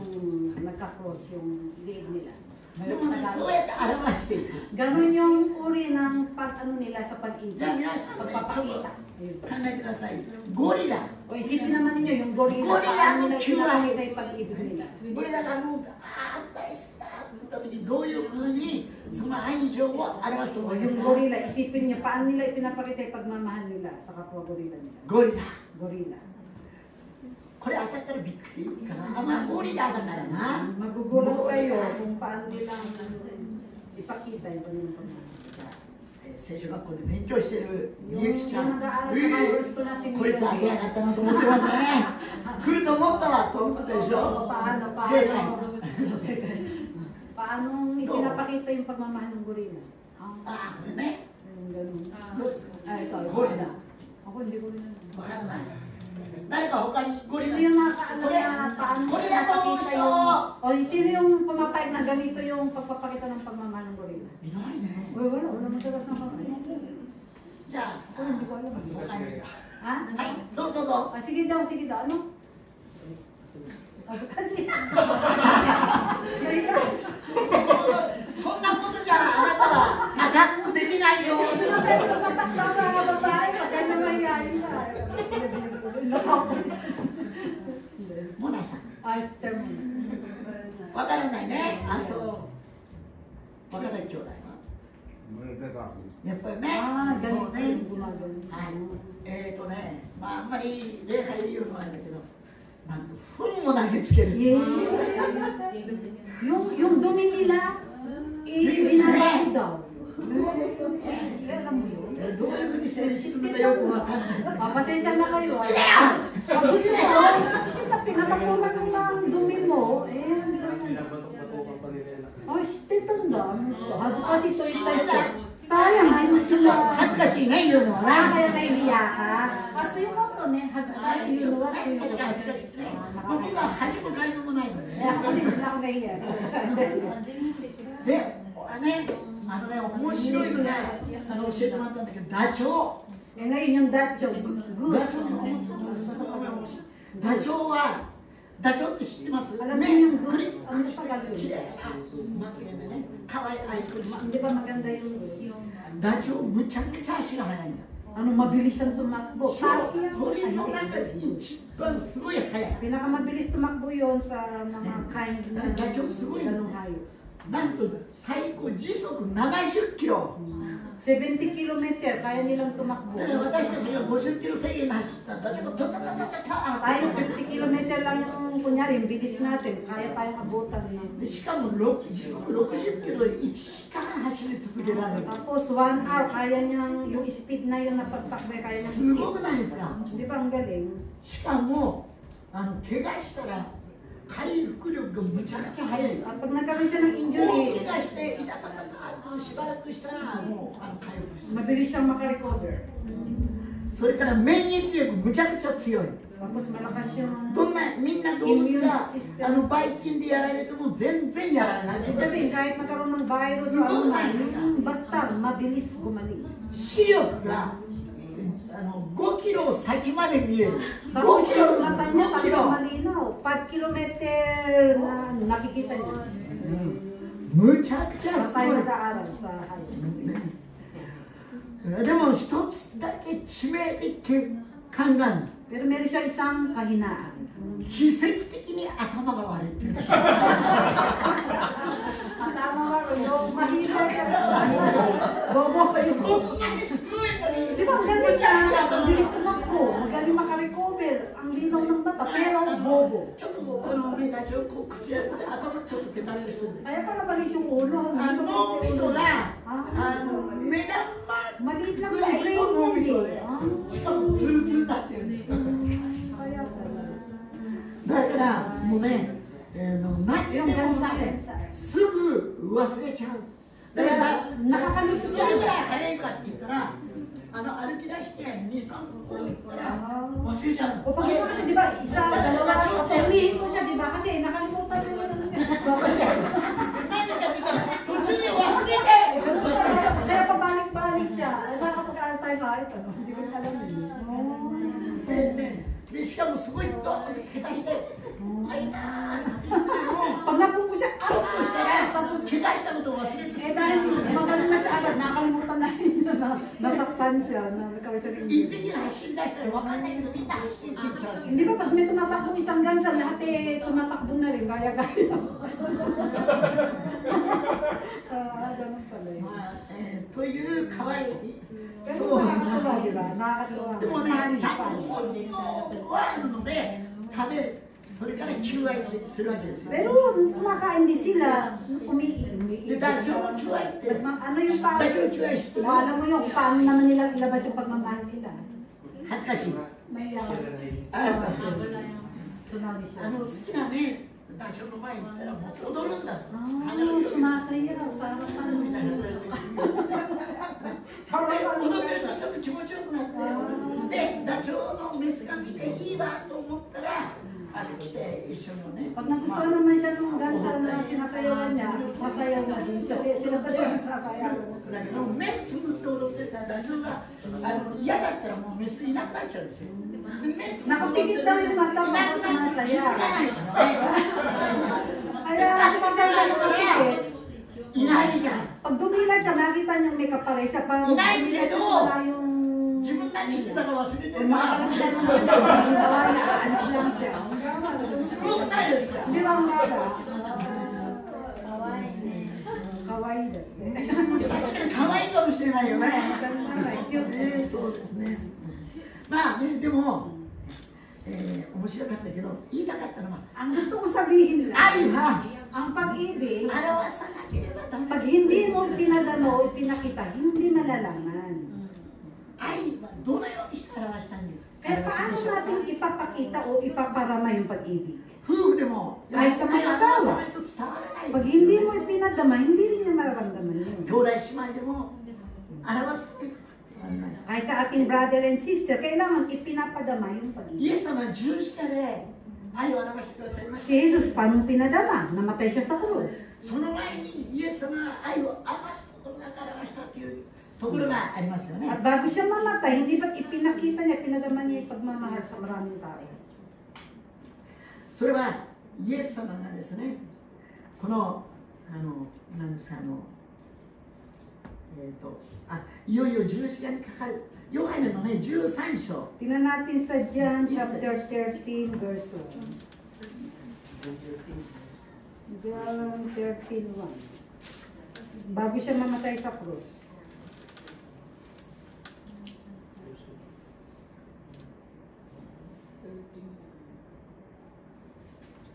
S2: nagka-cross yung leeg nila.
S5: でもね、そうやって表していく。
S2: Ganun yung uri ng nila sa pag-ibig.
S5: じゃあ皆さんね、ちょっと考
S2: Pagpapakita.
S5: えてください。ゴリラ。
S2: O isipin naman ninyo yung gorilla, paano nila pinapakita yung pag-ibig nila.
S5: ゴリラが大好きだって言った時どういうふうにその愛情を表すと思います
S2: Yung
S5: か
S2: gorilla, isipin niyo paano nila ipinapakita yung pagmamahal nila sa kapwa gorilla nila.
S5: ゴリラ。
S2: Gorilla.
S5: これ当たったらびっくりかな。まあゴリラだからな。
S2: Magugulat kayo kung paano nila ipakita yung kanilang pagmamahal.
S5: 聖書学校で勉強してるみゆ
S2: Yung
S5: きちゃん、
S2: nag-aaral sa Bible school na si
S5: こいつ明けやがったなと思ってますね。来ると思ったわと思ったでしょ。
S2: Paano
S5: 正解。
S2: paano ipinapakita yung pagmamahal ng gorilla?
S5: ああ、これね。
S2: Yung ganun.
S5: どうですか。
S2: Ito,
S5: ゴリラ。
S2: Ako hindi ko rin.
S5: わからない。誰か他にゴリ
S2: Sino
S5: ラ。
S2: yung nakakaano na paano
S5: Gorilla to,
S2: ipapakita
S5: gusto!
S2: yung... O sino yung pumapayag na ganito yung pagpapakita ng pagmamahal ng gorilla?
S5: いないね。
S2: Wala matagas ng pagmamahal.
S5: じゃあ、
S2: Ako hindi ko alam.
S5: 他に。
S2: Ha?
S5: はい、どうぞどうぞ。
S2: Ah, sige daw. Ano? Kasi.
S5: そんなことじゃあなたはアタックできないよ。
S2: Pero patak daw sa babae, pag ano mangyayari na. Nakakapis.
S5: モナさん。
S2: Ah, sister mo.
S5: わからないね。あ、そう。わからない兄弟は。やっぱりね。
S2: Ah,
S5: そう
S2: ganito
S5: ね
S2: yung。gumagano.
S5: はい。まああんまり礼拝で言うのはあれだけど、なんと糞を投げつける。
S2: Yung dumi nila, binabay daw. Alam mo yun?
S5: どういうふうに成立するのかよくわかんない。
S2: Pasensya na kayo.
S5: 好きだよ。
S2: Pag gusto mo, pinatapunan mo ng dumi mo,知ってたんだ。恥ずかしいと言った人。sayang, ayun sila.
S5: 恥ずかしいね、言うのは
S2: Ah,
S5: な。
S2: kaya nahihiya ka. Suyo mo to, ne? Hazukasi yun, wa? Suyo
S5: 確か
S2: ka.
S5: 恥ずかしいね。もう僕は恥も外もないので
S2: Eh,
S5: ね。
S2: ako din na ako nahihiya.
S5: で、面白いのが教えてもらったんだけど、ダチョウ。
S2: Eh, ngayon yung dacho,
S5: ダチョウ
S2: goose.
S5: の面白いすごい面白い。ダチョウは、ダチョウって知ってます？
S2: Alam mo
S5: ね
S2: yung
S5: クリ
S2: goose, ano sa Tagalog?
S5: 綺麗なまつげでね、可愛いアイコン。
S2: Hindi ba maganda yung goose?
S5: ダチョウむちゃくちゃ足が速いんだ。
S2: Ano, mabilis siyang tumakbo.
S5: そう
S2: Pati yan.
S5: 鳥の中で一番すごい速い。
S2: Pinakamabilis tumakbo yun sa mga kind na
S5: Dacho, sugoy.
S2: ganong hayop.
S5: なんと最高時速70キロ。
S2: 70 kilometer, kaya nilang tumakbo.
S5: 私たちが50キロ制限で走ったダチョウがタタタタタタ
S2: Tayo 50 kilometer lang yung kunyari, yung bilis natin, kaya tayong abutan ng
S5: でしかも時速60キロで1時間走り続けられる。
S2: Tapos 1 hour, kaya niyang, yung speed na yun na pagtakbo, kaya niyang
S5: すごくないですか。
S2: Di ba ang galing?
S5: しかも怪我したら回復力がむちゃくちゃ速い。
S2: At pag nagkaroon siya ng
S5: 大
S2: injury,
S5: 怪我して痛かったしばらくしたらもう回復する。
S2: mabilis siyang makarecover.
S5: それから免疫力むちゃくちゃ強い。
S2: Tapos malakas yung
S5: どんなみんな動物がばい菌でやられても全然やられない。
S2: sabihin, kahit magkaroon ng virus o ano man, basta mabilis gumaling.
S5: 視力が5キロ先まで見える。
S2: Tapos
S5: 5キロ、
S2: yung mata niya
S5: 5キ
S2: talagang
S5: ロ。
S2: malinaw. 5 kilometer na nakikita niya.
S5: むちゃくちゃ
S2: Para
S5: すご
S2: tayo
S5: い。
S2: nag-aaral sa hayop.
S5: でも一つだけ致命的勘がある。
S2: Pero meron siya isang kahinaan.
S5: 奇跡的に頭が割れてる。
S2: Ang tama ba, yung mahina siya. Bobo pa
S5: そ
S2: yun.
S5: んなにすごいのに。
S2: Di ba ang galing siya? Ang bilis tumakbo. Magaling makarecover. Ang linaw ng mata, pero bobo.
S5: ちょっとこのダチョウこう口やって頭ちょっとペタッとしてる。
S2: Kaya pala maliit yung ulo.
S5: 脳みそが目玉
S2: Maliit lang
S5: ぐ
S2: yung
S5: らい
S2: brain
S5: の脳
S2: mo
S5: みそ
S2: eh.
S5: で
S2: Ah,
S5: しかもツルツルだっていうんですか。
S2: kaya pala.
S5: だからもうね、何で
S2: Yung
S5: も
S2: gansa,
S5: ね
S2: gansa.
S5: すぐ忘れちゃう。だから
S2: Nakakalikot
S5: どれぐ
S2: siya.
S5: らい早いかって言ったら歩き出して2、3歩行ったら忘れちゃうの。
S2: O pag ito kasi, di ba, isa, dalawa, umihin ko siya, di ba? Kasi nakalimutan mo yun.
S5: 何かって言ったら途中で忘れて
S2: Kaya pabalik-balik siya. Nakakapag-aaral tayo sa akin, ano? Hindi ko alam yun.
S5: でしかもすごいドッと怪我していなーって言っても
S2: Pag napupo siya,
S5: ちょっとしたら
S2: tapos,
S5: 怪我したことを忘れて
S2: eh dahil magaling na siya agad, nakalimutan na rin niya na nasaktan siya, na nagkaroon siya ng
S5: 一匹が走り出したら分かんないけどみんな走っていっちゃうっていう
S2: Hindi ba pag may tumatakbong isang gansa, lahat eh tumatakbo na rin, gaya-gaya. Ganun pala yun.
S5: まあという可愛い
S2: Pero
S5: そう
S2: nakakatuwa, di ba? Nakakatuwa.
S5: でもねちゃんと本能はあるので食べるそれから求愛するわけですよ
S2: Pero kumakain din sila,
S5: で
S2: umiiyak.
S5: ダチョウの求愛って
S2: Ano yung
S5: ダ
S2: parang,
S5: チョウの求愛知ってる
S2: alam mo yung paano naman nila ilabas yung pagmamahal nila.
S5: 恥ずかしい
S2: May
S5: あそう
S2: tsunami
S5: 好
S2: siya.
S5: きなねダチョウの前に行ったらもう踊るんだ
S2: Ah, sumasayaw sa harapan
S5: みたいな
S2: mo.
S5: で
S2: Sa harapan
S5: 踊ってるとちょっと気持ちよくなって踊るでダチョウのメスが見ていいわと思ったら来て一緒にね
S2: Pag nagustuhan naman siya ng gansa na sinasayawan niya, sasayaw na din siya. Sila ba din nagsasayaw?
S5: だけど目つぶって踊ってるからダチョウが嫌だったらもうメスいなくなっちゃうんですよで目つぶって踊ってる
S2: Nakapikit daw yung mata
S5: い
S2: mo
S5: な
S2: ako
S5: くなって気づ
S2: sumasaya.
S5: かないからね
S2: Kaya sumasaya na nakapikit.
S5: いないじゃん
S2: Pag dumilat siya, nakita niyang may kapare siya. Pag
S5: Inay,
S2: dumilat siya,
S5: pero,
S2: wala yung...
S5: 自分何してたか忘れてる
S2: Yung
S5: か
S2: mga
S5: ら
S2: karamdaman siya ng kawaii, alis lang siya.
S5: すごくないですか
S2: Di ba ang gada? Kawaii da.
S5: 確かに可愛いかもしれないよね
S2: Maganda na, cute.
S5: そうですねまあねでも、面白かったけど言いたかったのは
S2: Ang gusto ko sabihin lang,
S5: 愛は
S2: ang pag-ibig,
S5: 表さなければダメ
S2: pag hindi mo pinadama o ipinakita, hindi malalaman.
S5: 愛はどのようにして表したいんだ
S2: Kaya paano natin ipapakita o ipaparama yung pag-ibig?
S5: 夫婦でも
S2: Kahit sa
S5: 愛を
S2: mag-asawa.
S5: 表さないと伝わらない
S2: Pag hindi mo ipinadama, hindi rin niya mararamdaman yun.
S5: 兄弟姉妹でも表さないと伝わらない
S2: Kahit sa ating brother and sister, kailangan ipinapadama yung
S5: イ
S2: pag-ibig.
S5: エス様は十字架で愛を表してくださいまし
S2: Si Jesus, paano pinadama? Namatay siya sa krus.
S5: たその前にイエス様が愛を表すところだから表したっていうところがありますよね
S2: At bago siya mamatay, hindi ba't ipinakita niya, pinadama niya yung pagmamahal sa maraming tao?
S5: それはイエス様がですねこの何ですかいよいよ十字架にかかるヨハネのね13章
S2: Tingnan natin sa John chapter 13 verse 1. John 13:1. Bago siya mamatay sa krus.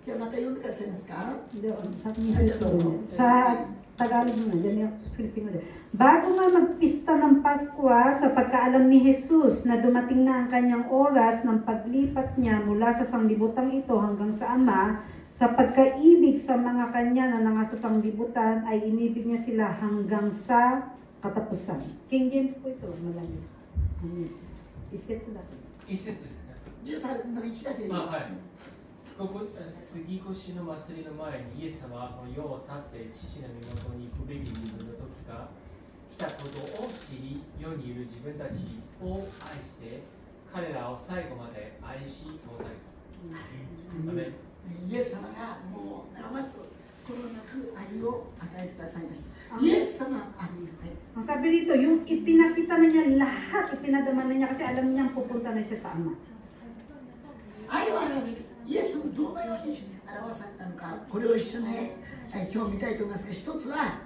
S5: じゃあまた読んでくださいますか
S2: Doon, sa Tagalog mo na, dyan yung Filipino din. Bago nga magpista ng Pasko, sa pagkaalam ni Jesus na dumating na ang kanyang oras ng paglipat niya mula sa sanglibutang ito hanggang sa Ama, sa pagkaibig sa mga kanya na nangasa sanglibutan ay inibig niya sila hanggang sa katapusan. King James po ito, malalim. Iset sila.
S1: 一節ですね。
S5: 13の1だけでいいです、
S1: はい。杉越の祭りの前にイエス様はこの世を去って父の身元に行くべき自分の時が来たことを知り、世にいる自分たちを愛して彼らを最後まで愛し通された。アメン。
S5: イエス様がもう表すとこのなく愛を与えてくださいます。イエス様、
S2: Ang sabi dito, yung ipinakita na niya lahat, ipinadama na niya kasi alam niyang pupunta na siya sa Ama.
S5: 愛を表す。イエス様どのように表されたのか、これを一緒に、今日見たいと思いますが、一つは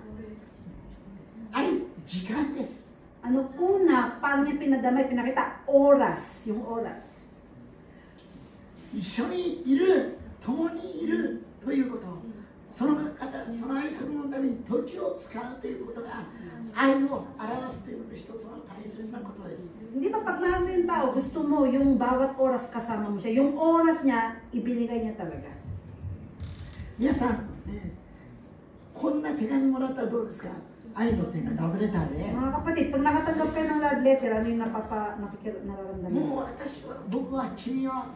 S5: 愛、時間です。
S2: Una, paano niya pinadama, ipinakita? Oras, yung oras.
S5: 一緒にいる共にいるということ、その愛する者のために時を使うということが愛を表すということ、一つの大切なことです。
S2: Hindi ba pag mahal mo yung tao, gusto mo yung bawat oras kasama mo siya, yung oras niya, ibinigay niya talaga.
S5: 皆さん、こんな手紙もらったらどうですか？愛の手紙、ラブレターで。
S2: Mga kapatid, pag nakatanggap kayo ng love letter, ano yung nararamdaman?
S5: もう僕は君は、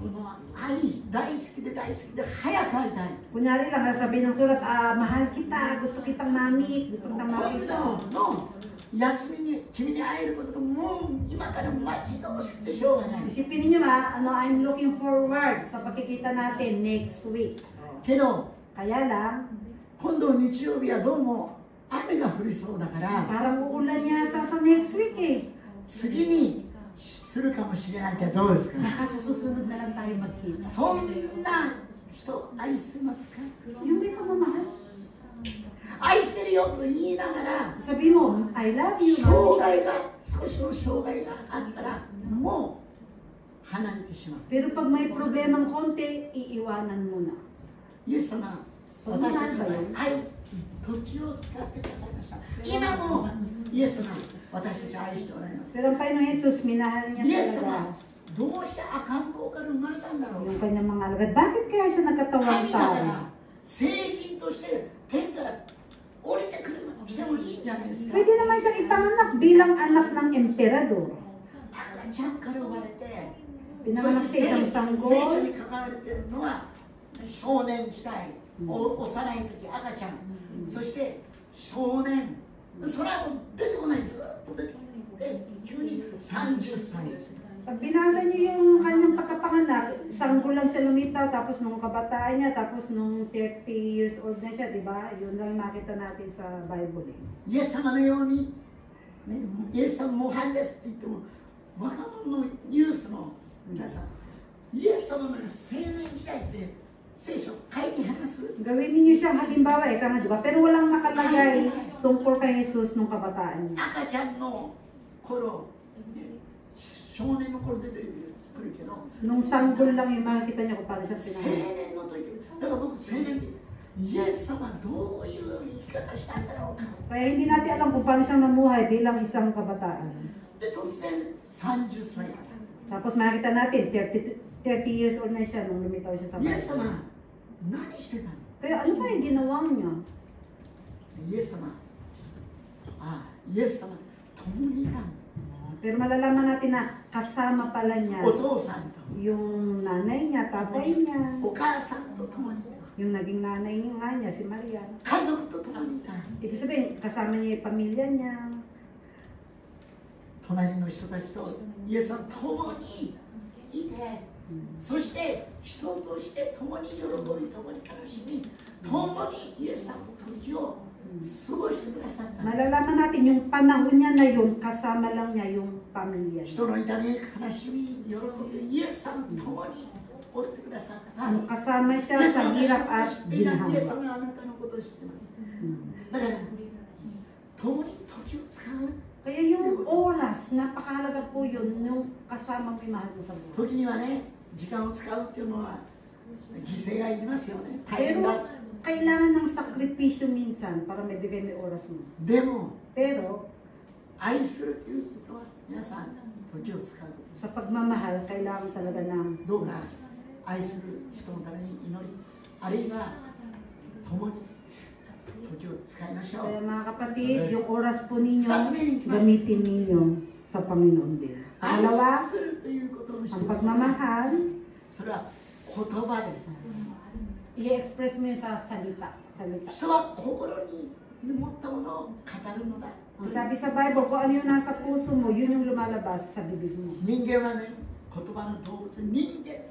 S5: この愛大好きで大好きで早く会いたい。
S2: Kunyari lang, nasabi ng sulat, mahal kita, gusto kitang mami, gusto kitang
S5: 今
S2: makita.
S5: 度の休みに君に会えることがもう今から待ち遠しくてしょうがない。
S2: Isipin niyo I'm looking forward sa pagkikita natin next week.
S5: けど
S2: Kaya lang,
S5: 今度日曜日はどうも雨が降りそうだから
S2: parang uulan yata sa next week eh.
S5: 次にするかもしれないけどどうですか？
S2: Baka sa susunod na lang tayo magkita.
S5: そんな人愛せますか？
S2: Yung may pagmamahal.
S5: 愛してるよと言いながら
S2: Sabi mo, I love you.
S5: 障害が少しの障害があったらもう離れてしまう。
S2: Pero pag may problemang konti, iiwanan mo na.
S5: イエス様、私たちは愛、時を使ってくださいました。今もイエス様、私たち愛しておられます。
S2: Pero ang Panginoon Jesus, minahal
S5: イ
S2: niya
S5: エス様、
S2: talaga
S5: どうして赤ん坊から生まれたんだろう
S2: yung kanyang mga alagad. Bakit kaya siya nagkatawang
S5: 神だか
S2: tao?
S5: ら聖人として天から降りてくるのしてもいいんじゃないですか。
S2: Pwede naman siyang ipanganak bilang anak ng emperador.
S5: 赤ちゃんから生まれて、
S2: Pinanganak
S5: そして
S2: sa
S5: 聖
S2: isang
S5: 書
S2: sanggol.
S5: に書かれているのは少年時代、幼い時赤ちゃん、そして少年、それはもう出てこない、ずっと出てこないで、急に30歳です。
S2: Pag binasa niyo yung kanyang pagkapanganak, sanggol lang siya lumitaw, tapos nung kabataan niya, tapos nung 30 years old na siya, di ba? Yun lang makita natin sa Bible.
S5: イエス様のように、ね、イエス様模範ですって言っても、若者のユースの皆さん、イエス様の青年時代って聖書書いてあります？
S2: Gawin niyo siyang halimbawa, di ba? Pero walang nakalagay tungkol kay Jesus nung kabataan niya.
S5: 赤ちゃんの頃、少年の頃出てくるけど、
S2: Nung sanggol lang yung makikita niya kung paano siya
S5: 青
S2: pinanganak.
S5: 年の時、だから僕青年で、イエス様はどういう生き方したんだろうか。
S2: Kaya hindi natin alam kung paano siyang namuhay bilang isang kabataan.
S5: で、突然30歳から。
S2: Tapos makikita natin, 30 years old na siya nung lumitaw siya sa
S5: イエス
S2: Bible.
S5: 様、何してたの？
S2: Kaya ano ba yung ginawa niya?
S5: イエス様、イエス様、共にいたの。
S2: Pero malalaman natin na kasama pala niya
S5: お父さんと、
S2: yung nanay niya, tatay niya,
S5: お母さんと共にいた。
S2: yung naging nanay niya nga niya, si Maria.
S5: 家族と共にいた。
S2: Ibig sabihin, kasama niya yung pamilya niya.
S5: 隣の人たちとイエス様共にいて、そして人として共に喜び、共に悲しみ、共にイエス様の時を過ごしてくださったんです。
S2: Malalaman natin yung panahon niya na yung kasama lang niya yung pamilya
S5: 人
S2: niya.
S5: の痛み、悲しみ、喜び、イエス様と共におってくださったから、
S2: Kasama
S5: イエ
S2: siya
S5: ス
S2: sa
S5: 様
S2: hirap
S5: は
S2: at
S5: 知っていない、イエス
S2: ginhawa.
S5: 様はあなたのことを知っています。だから、共に時を使う。
S2: Kaya yung oras, napakahalaga po yun yung kasama mo yung mahal mo sa buhay.
S5: 時にはね、時間を使うっていうのは犠牲がいりますよね。大変
S2: Pero
S5: だ。
S2: kailangan ng sakripisyo minsan para may bigay mo yung oras mo.
S5: でも、
S2: Pero
S5: 愛するということは皆さん時を使うこと
S2: sa
S5: です。
S2: pagmamahal, kailangan talaga ng
S5: どうか愛する人のために祈り、あるいは共に時を使いましょ
S2: Kaya
S5: う。
S2: mga kapatid, yung oras po ninyo,
S5: Gamitin
S2: ninyo sa Panginoon din.
S5: 愛
S2: Pangalawa,
S5: するということの一
S2: ang
S5: つ、
S2: pagmamahal,
S5: それは言葉です。
S2: i-express mo yun sa salita.
S5: 人は心に持ったものを語るのだ。
S2: Ang sabi sa Bible, kung ano yung nasa puso mo, yun yung lumalabas sa bibig mo.
S5: 人間はね、言葉の動物、人間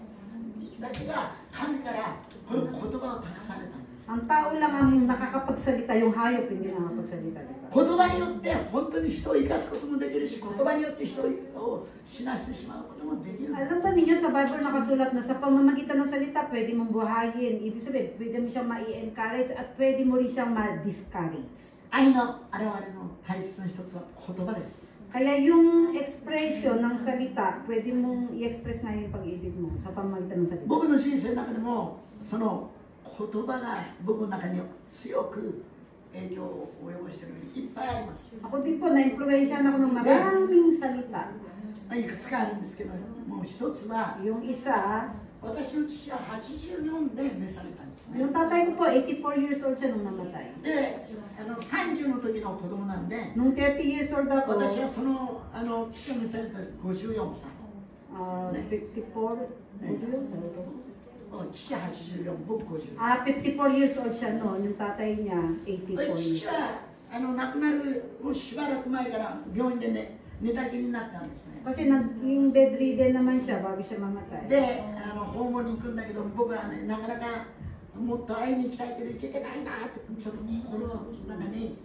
S5: だけが神からこの言葉を託されたんです。
S2: Ang tao lang ang nakakapagsalita, yung hayop hindi nakakapagsalita. Diba?
S5: 言葉によって本当に人を生かすこともできるし、言葉によって人を死なしてしまうこともできる。
S2: Alam ba ninyo sa Bible nakasulat na sa pamamagitan ng salita, pwede mong buhayin. Ibig sabihin, pwede mo siyang ma-encourage at pwede mo rin siyang ma-discourage.
S5: 愛の現れの大切な一つは言葉です。
S2: Kaya yung expression ng salita, pwede mong i-express nga yung pag-ibig mo sa pamamagitan ng salita.
S5: 僕の人生の中でもその言葉が僕の中に強く影響を及ぼしているのにいっぱいあります。
S2: Ako din po, na-influensyahan ako ng maraming salita.
S5: いくつかあるんですけど、もう一つは
S2: Yung isa,
S5: 私の父は84で召されたんですね。
S2: yung tatay ko po, 84 years old siya nung namatay.
S5: で、30の時の子供なんで、
S2: Nung 30 years old ako,
S5: 私はその父が召された54歳。
S2: 54,
S5: 父84、僕54。
S2: 54 years old siya noon, yung tatay niya, 84 years
S5: 父は亡くなるもうしばらく前から病院で寝たきりになったんですね。
S2: Kasi yung bedridden naman siya bago siya mamatay.
S5: で、訪問に行くんだけど、僕はね、なかなかもっと会いに行きたいけど行けてないなって、ちょっと心の中に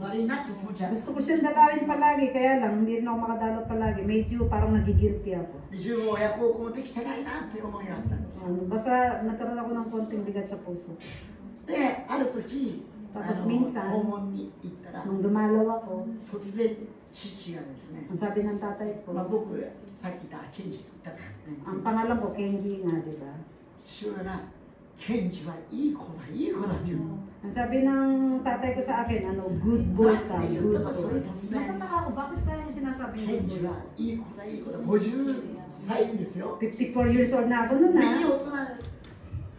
S5: 悪いなって思っちゃう。
S2: Gusto ko siyang dalawin palagi, kaya lang hindi rin ako makadalo palagi. Medyo parang nagigilty ako.
S5: で、自分を親孝行もできてないなっていう思いがあったんですよ。
S2: Basta nagkaroon ako ng konting bigat sa puso.
S5: で、ある時、
S2: Tapos minsan,
S5: 訪問に行ったら、
S2: nung dumalaw ako,
S5: 突然父がですね、
S2: ang sabi ng tatay ko,
S5: 僕さっき言ったケンジって言ったら、
S2: ang pangalan ko, Kenji nga, di ba?
S5: 父親がケンジはいい子だ、いい子だって言うの。
S2: Ang sabi ng tatay ko sa akin, good boy ka, good boy.
S5: それ突然、
S2: Natataka ako, bakit kaya sinasabi
S5: ケン
S2: good
S5: ジ
S2: boy?
S5: はいい子だ、いい子だ、50歳ですよ。
S2: 54 years old na ako noon,
S5: いい
S2: ha?
S5: 大人です。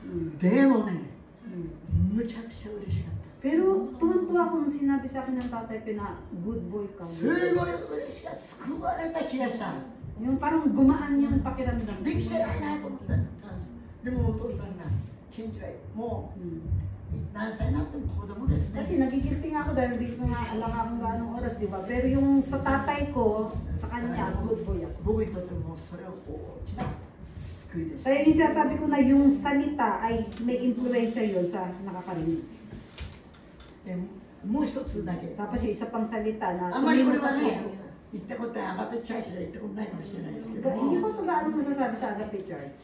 S2: Mm.
S5: でもね、
S2: Mm.
S5: むちゃくちゃ嬉しかった。
S2: Pero tuwan-tuwa ako nung sinabi sa akin ng tatay ko na good boy ka.
S5: すごい嬉しかった。救われた気がした。
S2: Yung parang gumaan yung pakiramdam.
S5: できてないなと思った。でもお父さんが、ケンジはも
S2: Mm.
S5: う何歳になっても子供ですね。
S2: Kasi nagigilty nga ako dahil di ko nga alam kung gaano oras, di ba? Pero yung sa tatay ko, sa kanya, good boy ako.
S5: 僕にとってもそれは大きな救いです。
S2: Kaya yung sinasabi ko na yung salita ay may influensya yun sa nakakarinig.
S5: でもう一つだけ。
S2: Tapos yung isa pang salita na
S5: あんまりこ
S2: tumingin
S5: れは
S2: sa
S5: ね
S2: puso.
S5: 言ったことはアガペチャーチで言ったことないかもしれないですけど
S2: Hindi
S5: も
S2: ko ito gaano masasabi sa Agape Church.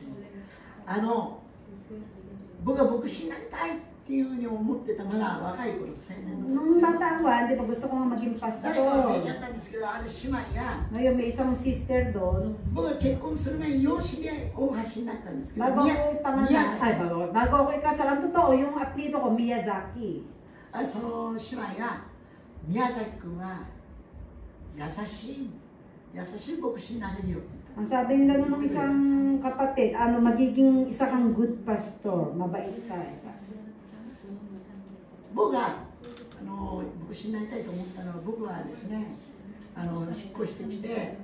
S5: 僕が牧師になりたいっていうふうに思ってたまだ若い頃青年の
S2: Nung bata ako, di ba gusto ko nga maging
S5: 誰か忘れちゃ
S2: pastor.
S5: ったんですけどある姉妹が
S2: Ngayon may isang sister doon.
S5: 僕が結婚する前に養子で大橋になったんですけど
S2: Bago
S5: 宮
S2: ako ipanganak,
S5: 宮
S2: ay
S5: 崎
S2: bago ako ikasal, ang totoo, yung apelido ko, Miyazaki.
S5: その姉妹が宮崎君は優しい牧師になれるよって言った
S2: Ang sabi ng gano'n ng isang kapatid, magiging isa kang good pastor, mabait ka.
S5: 僕が牧師になりたいと思ったのは僕はですね引っ越してきて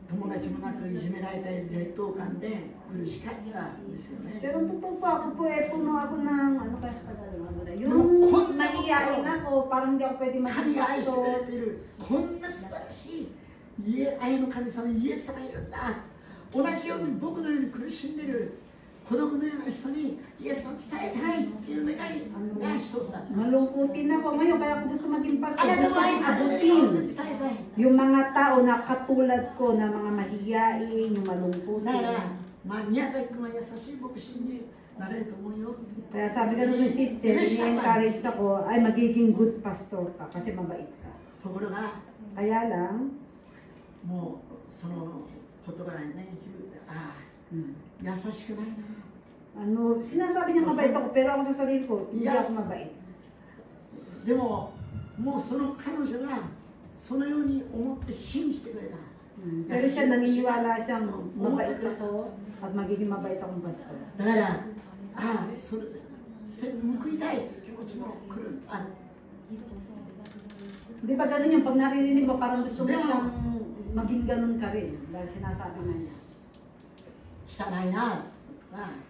S5: 友達もなくいじめられたり劣等感で苦しかったんですよね。
S2: Pero totoo po, ako po puno ako ng, ano kaya sa Tagalog, yung mahihain ako, parang hindi ako pwede
S5: 神
S2: maging
S5: が愛してくれ
S2: pastor.
S5: ているこんな素晴らしい愛の神様イエス様がいるんだ。同じように僕のように苦しんでいる孤独のような人にイエスを伝えたいっていう願いが一つだ。
S2: Malungkutin ako ngayon, kaya ako gusto maging
S5: あ
S2: pastor.
S5: なた
S2: Gusto
S5: の愛
S2: kong
S5: されるように
S2: abutin
S5: 伝えたい。
S2: yung mga tao na katulad ko, na mga mahihain, yung
S5: だから
S2: malungkutin.
S5: 宮崎君は優しい牧師になれると思うよ。
S2: Kaya sabi ka ng sister, ni-encourage ako, ay magiging good pastor ka kasi mabait ka.
S5: ところが
S2: Kaya lang,
S5: もうその言葉がね、優しくないな。
S2: sinasabi niya mabait ako, pero ako sa sarili ko, hindi ako mabait.
S5: でも、もうその彼女がそのように思って信じてくれた。
S2: Pero siya naniniwala siyang mabait ako at magiging mabait akong pastor.
S5: だからそれ報いたいという気持ちも来る。
S2: Di ba ganun yung pag naririnig mo, parang gusto mo siyang maging ganun ka rin dahil sinasabi na niya.
S5: 汚いな。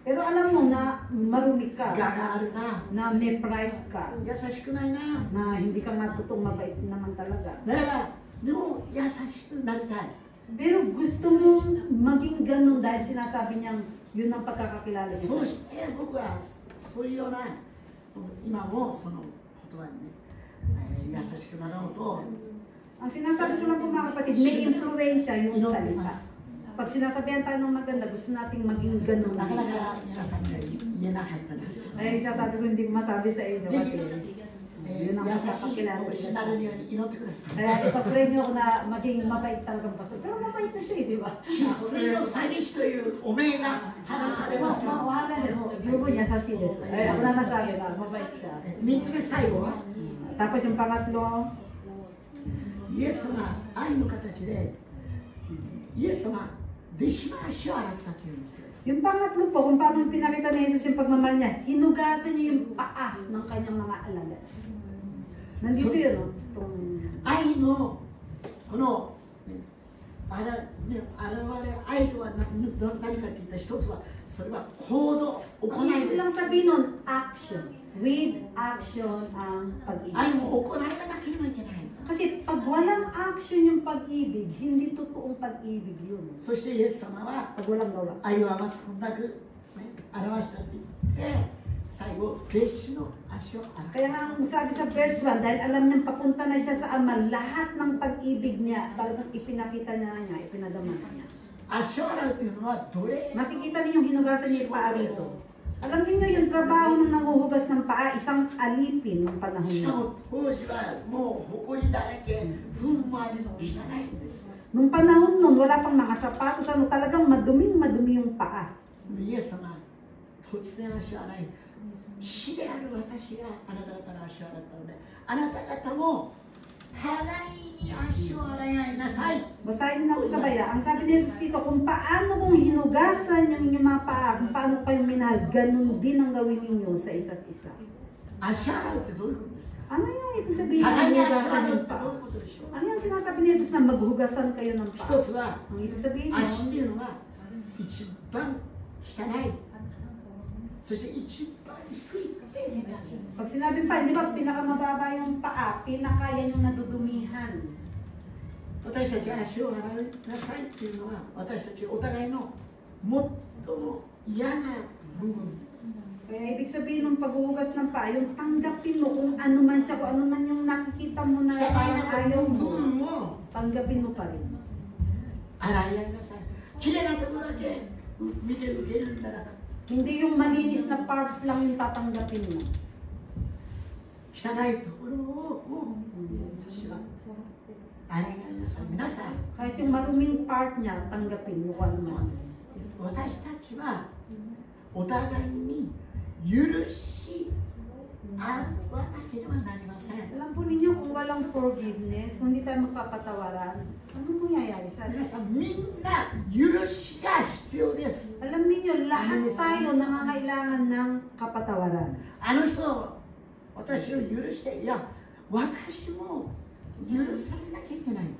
S2: Pero alam mo na marumi ka,
S5: 我があるな。
S2: na may pride ka,
S5: 優しくないな。
S2: na hindi ka matutong mabait naman talaga.
S5: だからでも優しくなりたい。
S2: Pero gusto mo maging ganun dahil sinasabi niyang yun ang pagkakakilala niya.
S5: そうして僕はそういうような今もその言葉にね、優しくなろうと
S2: Ang sinasabi ko lang po mga kapatid, may influensya yung
S5: 祈ってま
S2: salita.
S5: す。
S2: Pag sinasabihan tayo ng maganda, gusto nating maging ganun.
S5: なかなか皆さんには言えなかったんですけど、
S2: Ay, sasabi ko hindi ko masabi sa inyo
S5: ぜ
S2: kasi
S5: ひ
S2: Yun ang
S5: 優しい
S2: pagkakakilala
S5: 牧
S2: ko
S5: 師
S2: siya
S5: に
S2: sa
S5: なれるように祈ってください。
S2: Kaya ipapray niyo ako na maging mabait talagang pastor. Pero mabait na siya, di ba?
S5: 生粋の詐欺師というお名が話されますよ。
S2: Wala na, Yugo niya sa sides. Ay, ako na nasabi na, mabait siya.
S5: 3つ目最後は
S2: Tapos yung pangatlo,
S5: イエス様愛の形でイエス様弟子の足を洗ったっていうんですよ。
S2: yung pangatlo po, kung paano pinakita ni Jesus yung pagmamahal niya, hinugasan niya yung paa ng kanyang mga alagad. Nandito yun, no?
S5: 愛のこの現れ愛とは何かって言ったら一つはそれは行動行
S2: Ang
S5: い
S2: ibig
S5: で
S2: lang
S5: す。
S2: sabihin nun, action. With action ang pag-ibig.
S5: 愛も行いがなければいけないんです。
S2: Kasi pag walang action yung pag-ibig, hindi totoong pag-ibig yun.
S5: そしてイエス様は
S2: Pag walang gawa.
S5: 愛を余すことなく、ね、表したって言って最後弟子の足を洗った。
S2: Kaya nga ang sabi sa verse 1, dahil alam niyang papunta na siya sa Ama, lahat ng pag-ibig niya, talagang ipinakita niya, ipinadama niya.
S5: 足を洗うというのは奴隷。
S2: Makikita niyo yung hinugasan niya yung paa rito. Alam niyo yung trabaho ng nanguhugas ng paa, isang alipin ng panahon
S5: し
S2: niya.
S5: かも当時はもう埃だらけ、糞もありの汚いんです。
S2: Nung panahon nun, wala pang mga sapatos, talagang madumi yung paa.
S5: イエス様、突然足を洗い、死である私があなた方の足を洗ったので、あなた方も互いに足を洗い合いなさい。
S2: Basahin na ako sa baya. Ang sabi ni Jesus dito, kung paano kung hinugasan yung inyong mga paa, kung paano kayong minahal, ganun din ang gawin ninyo sa isa't isa.
S5: 足を洗うってどういうことですか？
S2: Ano yung ibig sabihin ng
S5: 互いに足を
S2: hinugasan
S5: 洗うっ
S2: yung
S5: てどう
S2: paa?
S5: いうことでしょう？
S2: Ano yung sinasabi ni Jesus na maghugasan kayo ng
S5: 一
S2: paa?
S5: つは
S2: Ang ibig sabihin
S5: 足って
S2: nun,
S5: いうのは一番汚い、そして一番低い底辺にあるんです。
S2: pag sinabi pa, di ba pinakamababa yung paa, pinaka yan yung nadudumihan.
S5: 私たちが足を洗いなさいっていうのは私たちお互いの最も嫌な部分。
S2: Kaya ibig sabihin ng paghuhugas ng paa, yung tanggapin mo kung ano man siya, kung ano man yung nakikita mo na
S5: 汚い
S2: parang
S5: なと
S2: ayaw
S5: 思う部
S2: mo,
S5: 分を
S2: tanggapin mo pa rin.
S5: 洗い合いなさい。綺麗なところだけ見て受けるんじゃなかった。
S2: Hindi yung malinis na part lang yung tatanggapin mo.
S5: 汚いところを私は洗い合いなさい。皆さん、
S2: Kahit yung maruming part niya, tanggapin mo kung ano man.
S5: 私たちはお互いに許し合わなければなりません。
S2: Alam po ninyo kung walang forgiveness, kung hindi tayo magpapatawaran, anong mangyayari sa
S5: 皆
S2: atin?
S5: さん、みんな許しが必要です。
S2: Alam ninyo, lahat tayo nangangailangan ng kapatawaran.
S5: あの人、私を許して、いや、私も許されなきゃいけない。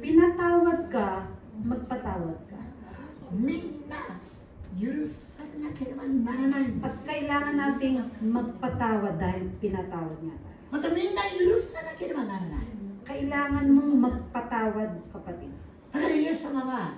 S2: Pinatawad ka, magpatawad ka.
S5: みんな許されなければならないんで
S2: At
S5: す。
S2: kailangan nating magpatawad dahil pinatawad niya tayo.
S5: またみんな許さなければならない。
S2: Kailangan mong magpatawad, kapatid.
S5: だからイエス様は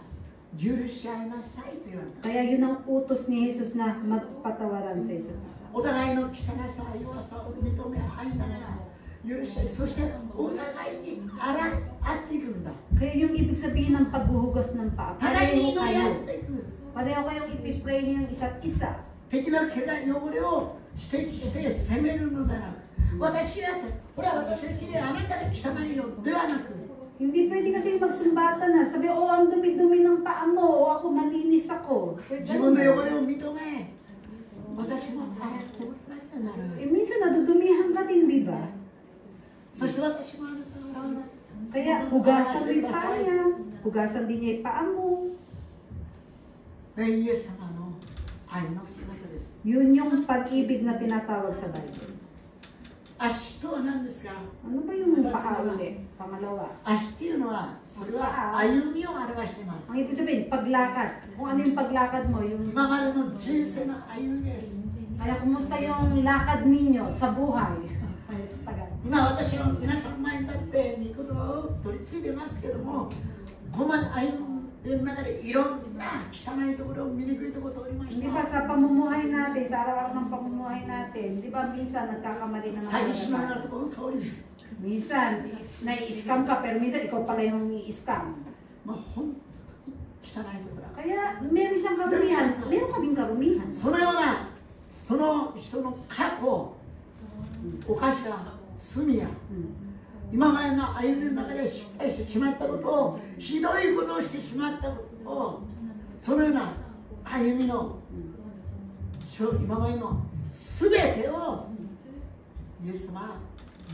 S5: 許し合いなさいと言われた。
S2: Kaya yun ang utos ni Jesus na magpatawaran sa isa't isa.
S5: お互いの汚さ、弱さを認め合いながら許し合い、そしてお互いに洗っていくんだ。
S2: Kaya yung ibig sabihin ng paghuhugas ng paa,
S5: 互いに
S2: pareho
S5: 祈り合
S2: kayo.
S5: っていく。
S2: Pareho kayong ipipray niyo yung isa't isa.
S5: 敵の汚れを指摘して責めるのではなく、私はほら私はきれい、あなたが汚いよではなく、
S2: Hindi pwede kasi magsumbatan na. Sabi, oh, ang dumi-dumi ng paa mo. O ako, malinis ako.
S5: 自分の汚れを認め、私も洗ってもらえならない。
S2: minsan nadudumihan ka din, di ba?
S5: そして私もあなたを洗わない。
S2: Kaya hugasan mo yung paa niya. Hugasan din niya yung paa mo.
S5: イエス様の愛の姿です。
S2: Yun yung pag-ibig na tinatawag sa Bible.
S5: 足とは何ですか？
S2: Ano ba yung paa ulit? Pangalawa.
S5: 足っていうのは、それは歩みを表しています。
S2: Ang ibig sabihin, paglakad. Kung ano yung paglakad mo, yung...
S5: 今までの人生の歩みです。
S2: Kaya kumusta yung lakad ninyo sa buhay? Sa tagal.
S5: 今私の皆さん前に立って御言葉を取り継いでますけども、この歩みの中でいろんな汚いところ、醜いところを通りまし
S2: Hindi ba
S5: た。
S2: sa pamumuhay natin, sa araw-araw ng pamumuhay natin, di ba minsan nagkakamali na
S5: 詐欺師のような
S2: mga
S5: ところを通り、
S2: Minsan, nai-scam ka, pero minsan ikaw pala yung i-scam.
S5: まあ本当に汚いところ。
S2: Kaya meron siyang karumihan, meron ka din karumihan.
S5: そのようなその人の過去、犯した罪や今までの歩みの中で失敗してしまったことを、ひどいことをしてしまったことを、そのような歩みの今までの全てをイエス様は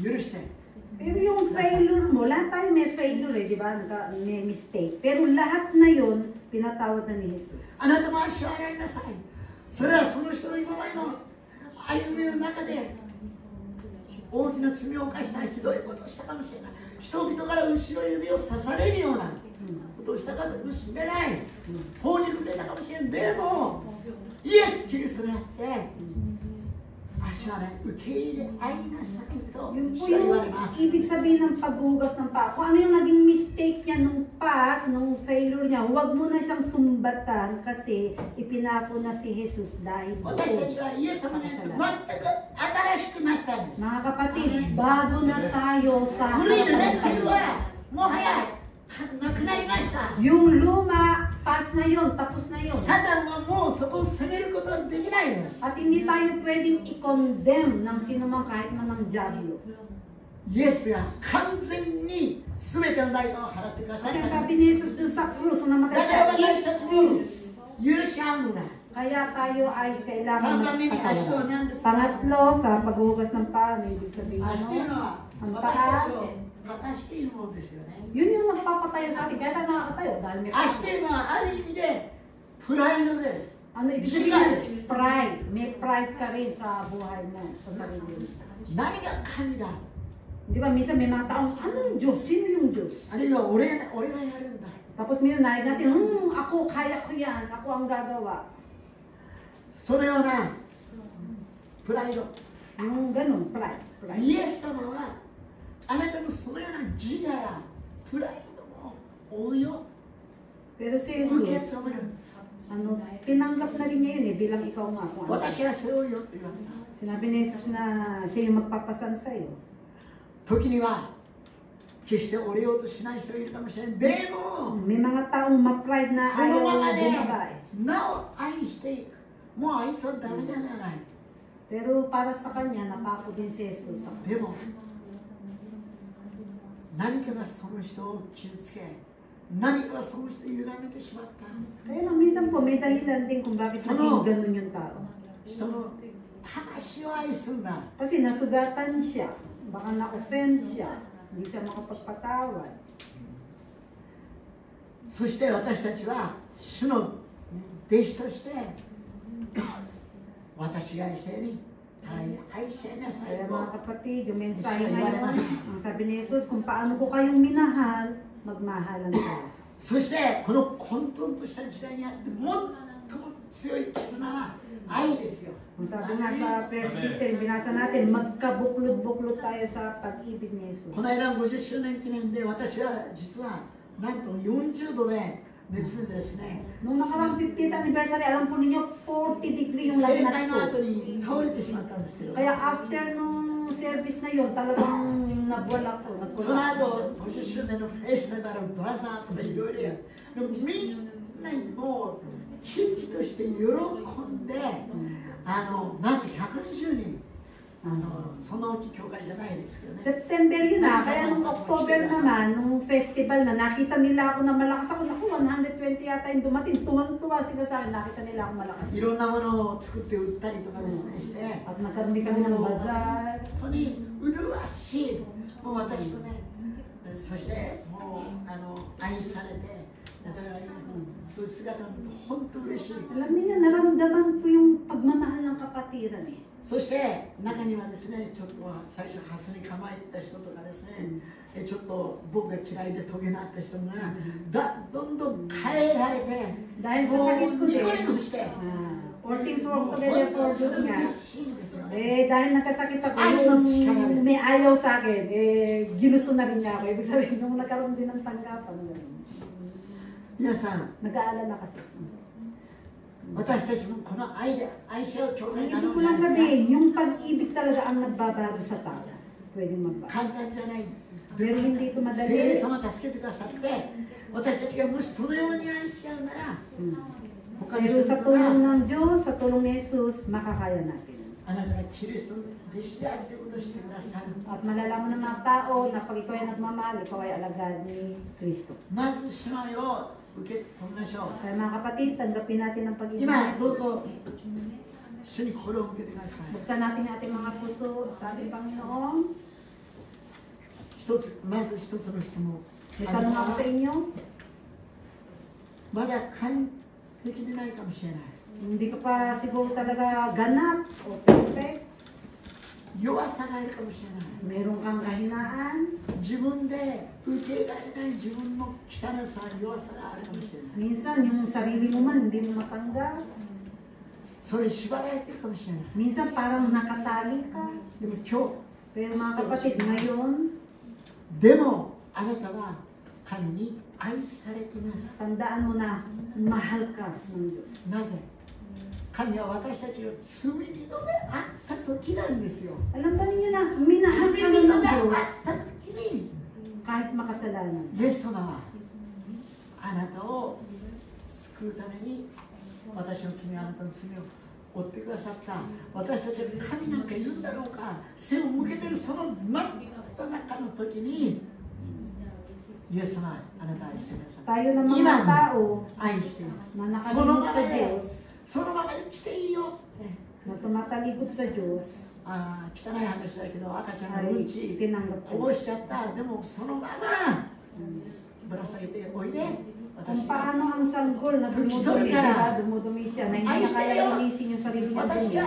S5: 許して。
S2: Pero yung failure mo, lahat tayo may failure eh, di ba? May mistake. Pero lahat na yun, pinatawad na ni Jesus.
S5: あなたも足を洗いなさい。それはその人の今までの歩みの中で大きな罪を犯したひどいことをしたかもしれない。人々から後ろ指を刺されるようなことをしたかもしれない。法に触れたかもしれない。でも、イエス・キリストにあって、足はね、受け入れ合いなさいと
S2: Yun po
S5: 主は言われ
S2: yung
S5: ます。
S2: ibig sabihin ng paghugas ng paa. Kung ano yung naging mistake niya nung past, nung failure niya, huwag mo na siyang sumbatan kasi ipinako na si Jesus dahil
S5: 私たち
S2: doon.
S5: はイエス様に全く新しくなったんです。
S2: Mga kapatid, bago na tayo sa
S5: 古いレッテル
S2: harapan
S5: はもはやなくなりました。
S2: Yung luma, pass na yun, tapos na yun.
S5: サタンはもうそこを責めることはできないです。
S2: At hindi tayo pwedeng i-condemn ng sino man kahit man ng dyablo.
S5: イエスが完全に全ての代価を払ってください。
S2: Kasi sabi ni Jesus dun sa krus, nung
S5: だ
S2: namatay
S5: から
S2: siya,
S5: 私た
S2: it's
S5: ちも
S2: finished.
S5: 許し合うのだ。
S2: Kaya tayo ay kailangan
S5: Sabi ni Ashley,
S2: magpatawaran. Pangatlo, sa paghugas ng paa, may ibig sabihin
S5: 足というの
S2: ano?
S5: は
S2: Ang
S5: 私
S2: paa,
S5: たちを立たしているものですよね。
S2: yun yung nagpapatayo sa atin. Kaya tayo nakakatayo dahil may
S5: 足というのはある意味でプライドです。
S2: Ano ibig sabihin? Pride. May pride ka rin sa buhay mo, sa sarili mo.
S5: 何が神だ。
S2: Di ba, minsan may mga taong, ano yung Diyos? Sino yung Diyos?
S5: あるいは俺がやるんだ。
S2: Tapos minsan narinig natin, ako, kaya ko yan. Ako ang gagawa.
S5: そのようなプライド。
S2: Yung ganun, pride.
S5: イエス様はあなたのそのような自我やプライドも負うよ。
S2: Pero si
S5: 受け
S2: Jesus,
S5: 止める。
S2: tinanggap na rin niya yun eh, bilang ikaw nga. Kung ano.
S5: 私が背負うよって言われた。
S2: Sinabi ni Jesus na siya yung magpapasan sa'yo.
S5: 時には決して折れようとしない人がいるかもしれない。でも
S2: May mga taong ma-pride na
S5: その
S2: ayaw
S5: ままで
S2: bumaba eh.
S5: なお愛していく。もうあいつはダメなんじゃない。
S2: Pero para sa kanya, napako din si Jesus.
S5: でも何かがその人を傷つけ、何かがその人を歪めてしまった。
S2: Kaya lang minsan po, may dahilan din kung bakit naging ganun yung tao.
S5: 人の魂を愛するんだ。
S2: Kasi nasugatan siya, baka na-offend siya, hindi siya makapagpatawad.
S5: そして私たちは主の弟子として私が愛したように互いに愛し合いなさい
S2: Kaya
S5: と
S2: mga kapatid, yung mensahe ngayon, ang sabi ni Jesus, kung paano ko kayong minahal, magmahalan kayo.
S5: そしてこの混沌とした時代にあって最も強い絆は愛ですよ。
S2: Kung sabi nga sa 1 Peter, binasa natin, magkabuklod-buklod tayo sa pag-ibig ni Jesus.
S5: この間50周年記念で私は実はなんと40度で熱でですね、
S2: Nung nakarang 50th anniversary, alam po ninyo, 40 degree yung
S5: 聖
S2: lagnat
S5: 会の
S2: ko.
S5: 後に倒れてしまったんですけど、
S2: Kaya after nung service na yun, talagang nagwala ko.
S5: その後50周年のフェスティバルブラザーとかいろいろやる。でもみんなもう喜々として喜んで、なんと120人、そのうち教会じゃないですけどね。
S2: September yun na, kaya nung October naman, nung festival na, nakita nila ako na malakas ako. Naku, 120 yata yung dumating. Tuwang-tuwa sila sa akin, nakita nila ako malakas.
S5: いろんなものを作って売ったりとかですねして、
S2: At nagkaroon din kami ng bazaar.
S5: 本当に麗しい、もう私とね、そしてもう愛されて、だからそういう姿を見ると本当嬉しい。
S2: Alam niyo, naramdaman ko yung pagmamahal ng kapatiran eh.
S5: そして中にはですね、ちょっと最初ハスに構えた人とかですね、ちょっと僕が嫌いでトゲのあった人がどんどん変えられて、
S2: Dahil sa
S5: も
S2: sakit
S5: う
S2: ko
S5: ニ
S2: din.
S5: コニコして、
S2: All things work
S5: もう
S2: together
S5: 本当
S2: for
S5: に
S2: good nga.
S5: 嬉しいんですよね。
S2: Eh, dahil nagkasakit ako,
S5: Ayaw
S2: nung
S5: chikanan.
S2: may ayaw sa akin, eh, ginusto na rin niya ako. Ibig sabihin, nung nagkaroon din ng tanggapan, ganun.
S5: 皆さん、
S2: Nag-aalala kasi.
S5: 私たちもこの愛で愛し合う教会にな
S2: Ibig
S5: る
S2: ko
S5: んじゃ
S2: lang
S5: ないです
S2: sabihin, yung pag-ibig talaga ang nagbabago sa tao. Pwedeng
S5: か。
S2: magbago.
S5: 簡単じゃないんです。
S2: Pero hindi ito
S5: 聖
S2: madali.
S5: 霊様が助けてくださって、私たちがもしそのように愛し合うなら、他の
S2: Pero
S5: 人
S2: sa
S5: 々
S2: tulong
S5: が
S2: ng Diyos, sa tulong ni Jesus, makakaya natin.
S5: あなたがキリスト弟子であるということをしてくださる。
S2: At malalaman ng mga tao na pag ikaw ay nagmamahal, ikaw ay alagad ni Kristo.
S5: まず姉妹を受け止めましょう。
S2: Kaya mga kapatid, tanggapin natin ang pag-ibig.
S5: 今どうぞ主に心を向けてください。
S2: Buksan natin ang ating mga puso sa ating Panginoon.
S5: まず一つの質問。
S2: May tanong ako sa inyo.
S5: まだ完璧でないかもしれない。
S2: Hindi ka pa siguro talaga ganap o perfect.
S5: 弱さがあるかもしれない。
S2: Meron kang kahinaan.
S5: 自分で受けられない自分の汚さ、弱さがあるかもしれない。
S2: Minsan, yung sarili mo man, hindi mo matanggap.
S5: それに縛られてるかもしれない。
S2: Minsan, parang nakatali ka.
S5: でも今
S2: Pero mga kapatid, ngayon,
S5: 日、でもあなたは神に愛されています。
S2: tandaan mo na mahal ka ng Diyos.
S5: なぜ神は私たちの罪人であった時なんですよ。
S2: Alam ba ninyo na minahal
S5: 罪
S2: ka
S5: 人
S2: na
S5: で
S2: ng
S5: あ
S2: Diyos
S5: った時に
S2: kahit makasalanan.
S5: イエス様はあなたを救うために私の罪、あなたの罪を負ってくださった。私たちは神なんかいるんだろうか、背を向けてるその真った中の時にイエス様、あなたを愛してくださった。
S2: Tayo ng mga tao
S5: 愛しています。
S2: na
S5: その
S2: nakalimot
S5: まま
S2: sa
S5: で
S2: Diyos,
S5: そのままで来ていいよ。
S2: na tumatalikod sa Diyos,
S5: 汚い話だけど赤ちゃんがう
S2: ay
S5: んち
S2: tinanggap
S5: こ
S2: ko.
S5: ぼしちゃった。でもそのままぶら下げておいで。
S2: Kung
S5: 私が
S2: paano ang sanggol na dumudumi siya, dumudumi siya, na hindi na kaya linisin yung sarili niya
S5: 私
S2: dumi.
S5: が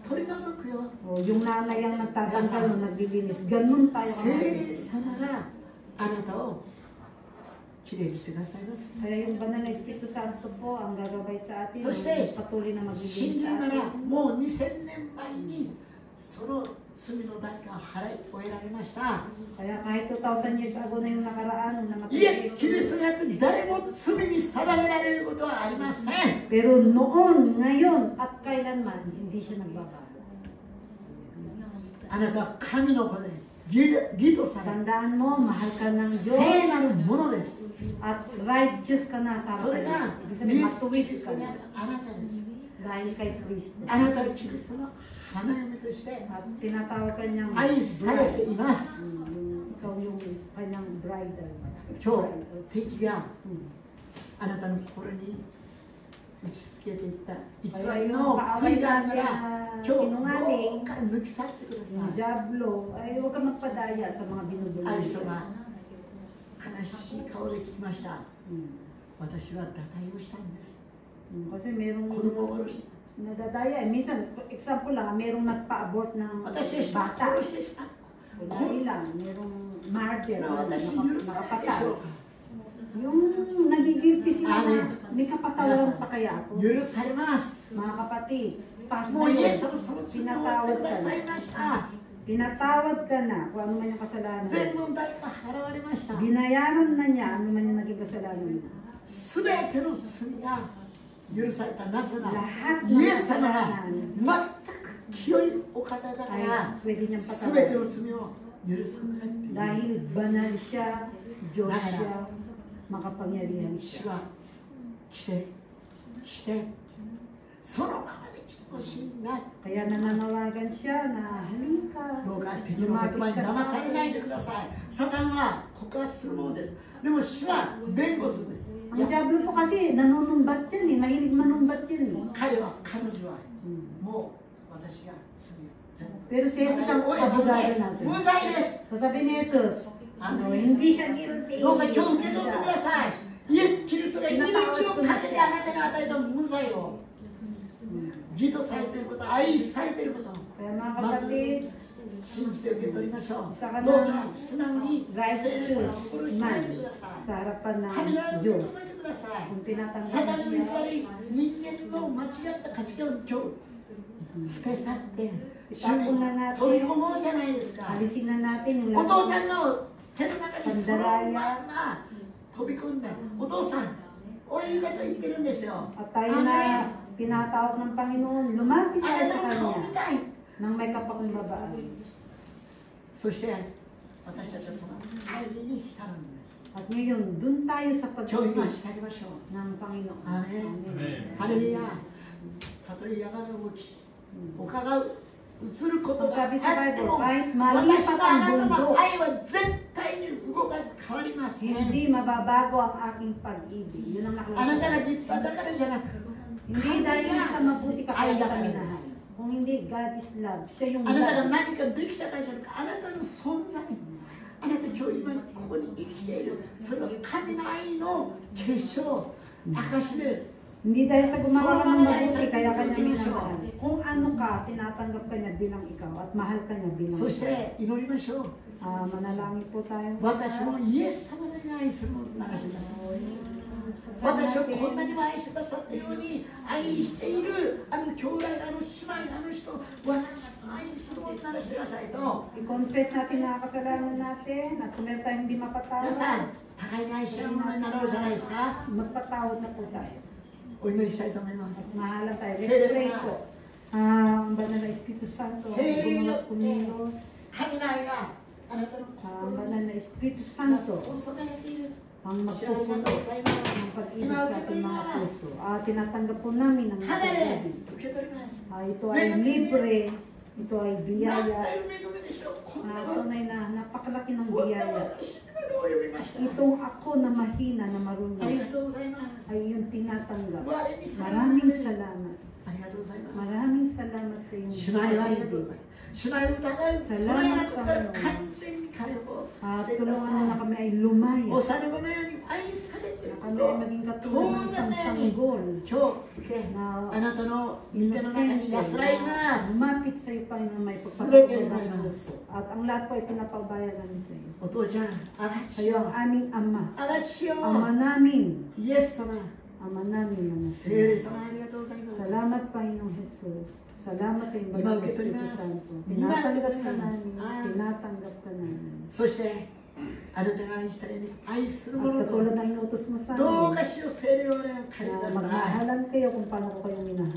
S5: 取り除くよ。
S2: O, yung nanay ang nagtatanggal ng naglilinis. Ganun tayo
S5: 聖
S2: kamatis.
S5: 霊様があなたをきれいにしてくださいます。
S2: Kaya yung banal na Espiritu Santo po ang gagabay sa atin,
S5: そして
S2: patuloy na
S5: 信
S2: maglilinis
S5: じる
S2: sa
S5: なら
S2: atin.
S5: もう2000年前にその罪の代価を払い終えられました。
S2: Kaya kahit 2,000 years ago na yung nakaraan, nung
S5: イエス・
S2: namatay
S5: キリストにあって誰も罪に定められることはありません。
S2: Pero noon, ngayon, at kailanman, hindi siya nagbabago.
S5: あなたは神の子で義とされ
S2: Tandaan mo, mahal ka ng
S5: 聖
S2: Diyos
S5: なるものです。
S2: at righteous ka na sa
S5: それ
S2: harapan
S5: が
S2: niya. Ibig
S5: イエ
S2: sabihin,
S5: ス・キリ
S2: matuwid
S5: ス
S2: ka
S5: トにあ
S2: na
S5: るあなたです。
S2: dahil kay Kristo.
S5: あなたはキリストの花嫁として
S2: At tinatawag ka niyang
S5: 愛されています。
S2: ikaw yung kanyang bridal.
S5: 今日、敵が
S2: Hmm.
S5: あなたの心に打ちつけていった偽
S2: Kaya
S5: り
S2: yung
S5: の
S2: kaaway
S5: 悔いがあった
S2: natin
S5: ら
S2: na
S5: 今日どう
S2: sinungaling,
S5: か抜き去ってくださ
S2: yung
S5: い。
S2: Diablo, ay huwag ka magpadaya sa mga
S5: ある
S2: binubuli.
S5: 人が悲しい顔で聞きました。
S2: Hmm.
S5: 私は堕胎をしたんです。
S2: Kasi merong
S5: 子供を殺した。
S2: nadadaya. Minsan, example lang, merong nagpa-abort ng
S5: 私は人を
S2: bata.
S5: 殺してしまった。
S2: Dahil lang, merong murder
S5: な
S2: na
S5: 私許さないでしょ
S2: nakapatay.
S5: うか。
S2: Yung nagigilty sila na
S5: Amen.
S2: may kapatawaran pa kaya ako.
S5: 許されます。
S2: Mga kapatid, past
S5: もうイエス
S2: na
S5: 様その罪を負って
S2: pinatawad
S5: くだ
S2: ka
S5: さ
S2: na.
S5: いました。
S2: Pinatawad ka na kung ano man yung kasalanan.
S5: 全部の代価払われました。
S2: Binayaran na niya ano man yung naging kasalanan mo.
S5: すべての罪が許された。なぜなら
S2: Lahat
S5: イ
S2: ng
S5: エス様が
S2: kasalanan
S5: 全く清いお方だか
S2: ay
S5: ら
S2: pwede niyang
S5: すべての
S2: patawarin.
S5: 罪を許すことができる。
S2: Dahil banal siya, Diyos siya, makapangyarihan
S5: 主
S2: siya.
S5: は来てそのままで来てほしいな。
S2: Kaya nananawagan siya na halika,
S5: どうか敵の言葉
S2: lumapit
S5: に
S2: ka
S5: 騙
S2: sa
S5: されないで
S2: akin.
S5: ください。サタンは告発するものです。でも主は弁護するんです。
S2: Ang Diablo po kasi nanunumbat yan eh, mahilig manumbat yan eh.
S5: 彼は彼女は
S2: Hmm.
S5: もう私が罪を全部
S2: Pero si Jesus ang abogado natin.
S5: 無罪です。
S2: Sabi ni Jesus, hindi siya guilty.
S5: どうか今日受け取ってください。イエス・キリストが命をかけてあなたに与えた無罪を義とされていること、愛されていること、
S2: Kaya mga kapatid,
S5: 信じて受け取りましょう。
S2: isa ka
S5: どうか
S2: na
S5: 素直に聖霊様の心を
S2: righteous
S5: 開い
S2: man
S5: てください。
S2: sa harapan
S5: 神の愛を
S2: ng
S5: 受け
S2: Diyos.
S5: 止めてください。
S2: Kung
S5: サ
S2: tinatanggap
S5: タンの偽
S2: niya,
S5: り、人間の間違った価値観を今日捨て去って主に飛び込もうじゃないですか。
S2: alisin na natin yung
S5: お父ち
S2: lahat
S5: ゃんの手の中にそのまま飛び込んで、お父さん、おいでと言ってるんですよ。
S2: at tayo na tinatawag ng Panginoon, lumapit
S5: あ
S2: tayo
S5: な
S2: sa
S5: たの顔見
S2: Kanya
S5: たい。
S2: nang may kapakumbabaan.
S5: そして私たちはその愛に浸るんです。
S2: At ngayon, dun tayo sa
S5: 今日今
S2: pag-ibig
S5: 浸りましょう。
S2: ng Panginoon.
S5: Amen.
S2: Amen.
S5: ハレルヤ。たとえ山が動き、丘が移ることがあっても、
S2: Sabi sa Bible,
S5: 私
S2: kahit
S5: が
S2: malipat
S5: あ
S2: ang
S5: なたの
S2: mundo,
S5: 愛は絶対に動かず変わりません。
S2: hindi mababago ang aking pag-ibig. Yun ang
S5: あなたが
S2: nakalagay.
S5: 立派だからじゃなく、
S2: Hindi dahil sa mabuti ka
S5: Ay,
S2: kaya ka
S5: dapat.
S2: minahal. Kung hindi, God is love. Siya yung
S5: あなたが
S2: love.
S5: 何かできたからじゃなく、あなたの存在、あなた今日今ここに生きている、それは神の愛の結晶、証です。
S2: Hindi dahil sa gumawa ka ng mabuti kaya ka niya minamahal. Kung ano ka, tinatanggap ka niya bilang ikaw at mahal ka niya bilang
S5: そし
S2: ikaw.
S5: て祈りましょう。
S2: Manalangin po tayo.
S5: 私もイエス様のように愛するものならしてください。私をこんなにも愛してくださったように愛しているあの兄弟、あの姉妹、あの人、私を愛するものならしてくださいと。
S2: I-confess natin na kasalanan natin at kung meron tayong hindi
S5: 皆
S2: mapatawad,
S5: さん、互いに愛し合うものになろうじゃないですか。
S2: magpatawad na po tayo.
S5: お祈りしたいと思いま
S2: At
S5: す。
S2: mahalan tayo.
S5: Say
S2: Let's
S5: this
S2: pray
S5: na.
S2: po. Ang banal na Espiritu Santo,
S5: Say
S2: gumawa
S5: it.
S2: kumilos.
S5: 神の愛があなたの
S2: Ang
S5: 心
S2: banal
S5: に
S2: na Espiritu
S5: 注
S2: Santo,
S5: がれている。
S2: ang
S5: 主よありがとう
S2: magpupuno
S5: ございます。
S2: ng pag-ibig sa ating mga puso. Tinatanggap po namin ang
S5: ただで
S2: pag-ibig.
S5: 受け取ります。
S2: Ito ay libre, ito ay
S5: なん
S2: biyaya.
S5: という恵みでしょう。こんなの
S2: Tunay na napakalaki ng
S5: こんな
S2: biyaya.
S5: 私がどう呼びました。
S2: Itong ako na mahina na
S5: あり
S2: marunong
S5: がとうございます。
S2: ay yung tinatanggap.
S5: 我にさら
S2: Maraming salamat.
S5: ありがとうございます。
S2: Maraming salamat sa iyong
S5: 主の愛をありがとうござい
S2: pag-ibig.
S5: ます。主の愛を疑う、そのようなことから完全に解放してくだ
S2: Tulungan mo na
S5: さ
S2: kami ay
S5: い。
S2: lumaya.
S5: 幼子のように愛されている
S2: Na
S5: こ
S2: kami
S5: と
S2: ay
S5: を
S2: maging
S5: 当
S2: katulad ng
S5: 然
S2: isang
S5: のように
S2: sanggol
S5: 今日受け、
S2: na
S5: あなたの御手の中に
S2: inosente
S5: 安らいま
S2: na
S5: す。
S2: lumapit sa iyo, Panginoon, may
S5: Sulit
S2: pagpapatawad
S5: kayo,
S2: ng puso. At ang lahat po ay pinapabayaan namin sa iyo.
S5: お父ちゃん、あらち
S2: Kayo
S5: よ
S2: ang aming Ama.
S5: あらちよ
S2: Ama namin.
S5: イエス様、
S2: Ama namin na
S5: 聖霊
S2: nasa
S5: 様ありがとうございます。
S2: Salamat, Panginoong Jesus. Salamat sa iyong banal na Espiritu Santo. Tinatanggap ka namin. Tinatanggap ka namin.
S5: そしてあなたが愛したように愛する
S2: At
S5: ものと
S2: katulad ng inutos mo sa
S5: どう
S2: amin,
S5: かしよ聖霊をね借り
S2: na
S5: ください。
S2: magmahalan kayo kung paano ko kayo minahal.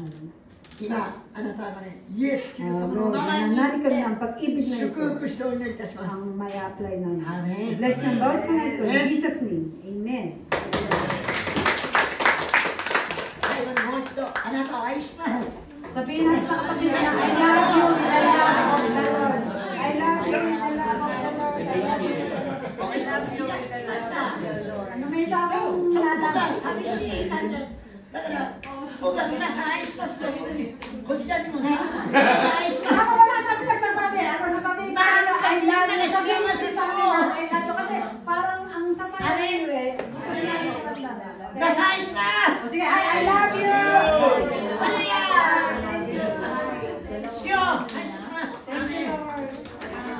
S5: 今あなたがねイエス・キリストの
S2: Lord,
S5: 名前に
S2: nananalig
S5: よ
S2: kami
S5: っ
S2: ng pag-ibig
S5: て
S2: na
S5: 祝
S2: ito
S5: 福してお祈りいたします。
S2: ang may apply namin.
S5: Amen.
S2: Bless ng bawat sa ito. In
S5: Amen.
S2: Jesus' name. Amen.
S5: 最後にもう一度あなたを愛します。
S2: Sabihin natin sa kapatid na, I love you in the love of the Lord. I love you in the love of the Lord. I love you.
S5: 僕一つ気がつきました。
S2: May isa akong
S5: ちょっと僕は
S2: nalaman.
S5: 寂しい感じだから僕は皆さん愛しますというふうにこちらにもね愛し
S2: Ako
S5: ます。
S2: wala sabi nagsasabi. Ako sasabihin ko kayo, I love you. Sabihin mo si sabi na, I love you. Kasi parang ang sasabihin ko eh. Gusto niya yung magdala.
S5: 皆さん愛します。
S2: Sige, I love you.
S5: ハレルヤ主よ感謝します。アーメン。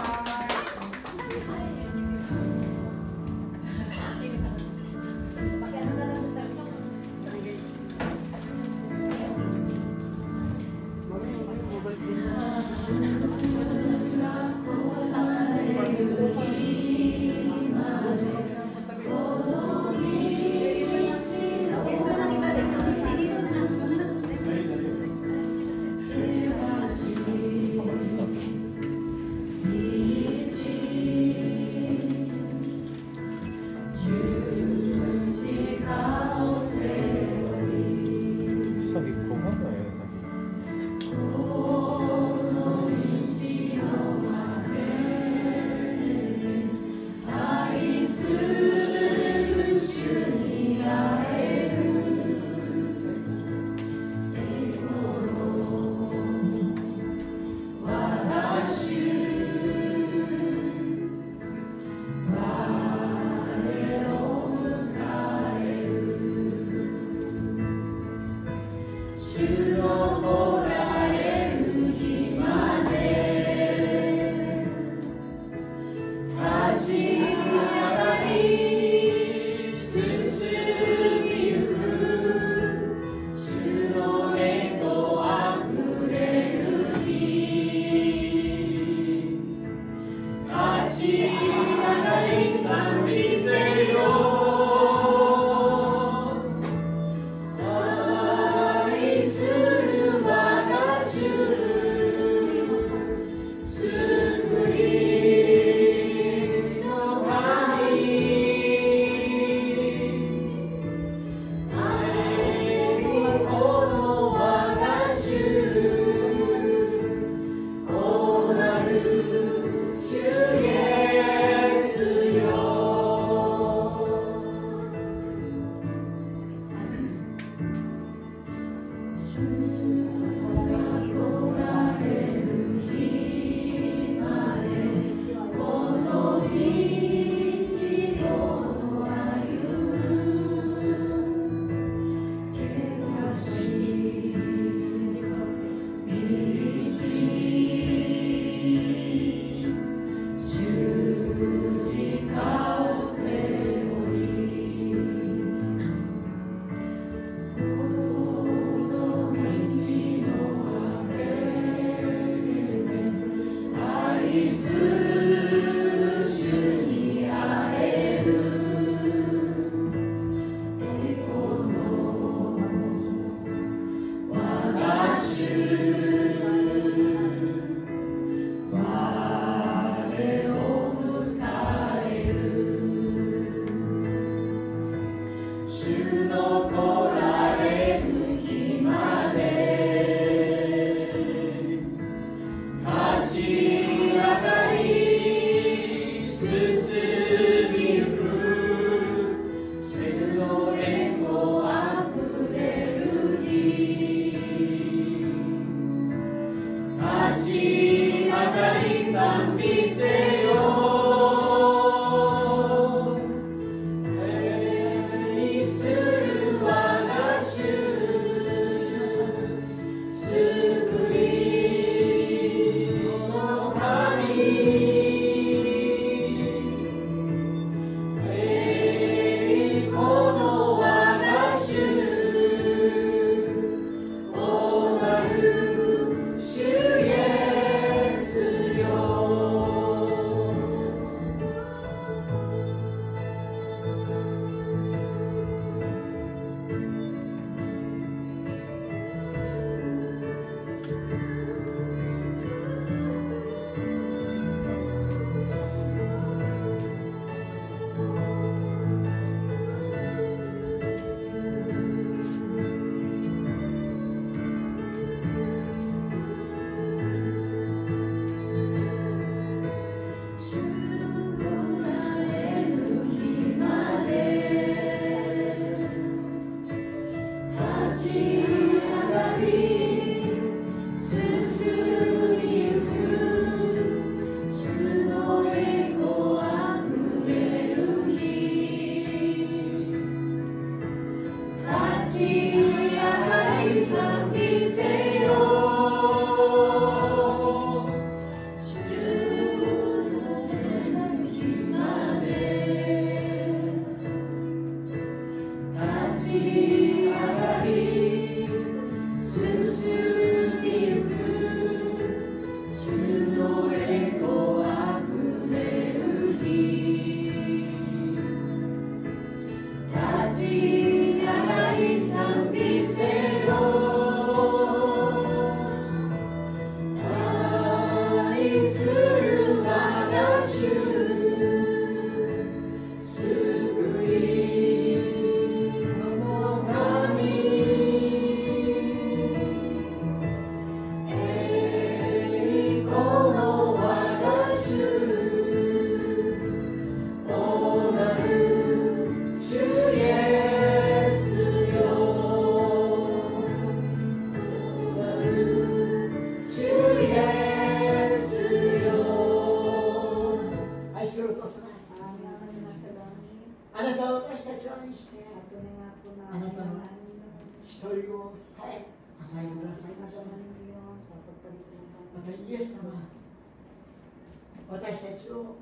S5: 私たちを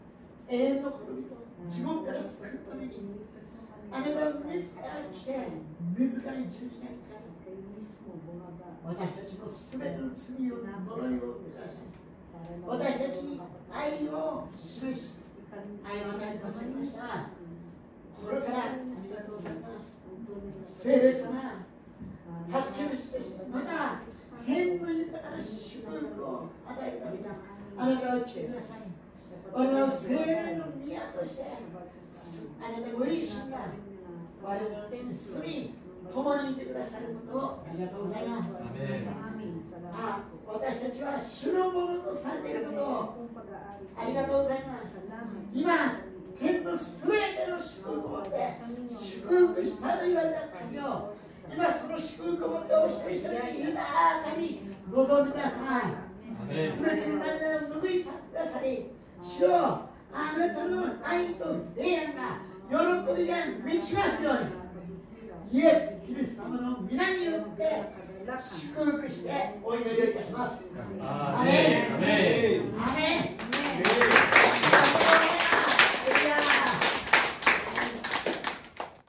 S5: 永遠の滅びと地獄から救うためにあなたは自ら来て自らに十字架にかかって私たちのすべての罪を呪いをください。私たちに愛を示し愛を与えてくださいました。心からありがとうございます。聖霊様、助け主としてまた天の豊かな祝福を与えるためにあなたは来てください。我々の聖霊の宮としてあなたご自身が我々のうちに住み共にいてくださることをありがとうございます。私たちは主のものとされていることをありがとうございます。今天のすべての祝福を持って祝福したと言われた数を今その祝福を持ってお一人一人に豊かにご存知ください。すべての涙を拭い去ってくださり、主よ、あなたの愛と平安が喜びが満ちますようにイエス・キリスト様の皆によって祝福してお祈りをいたします。アメン。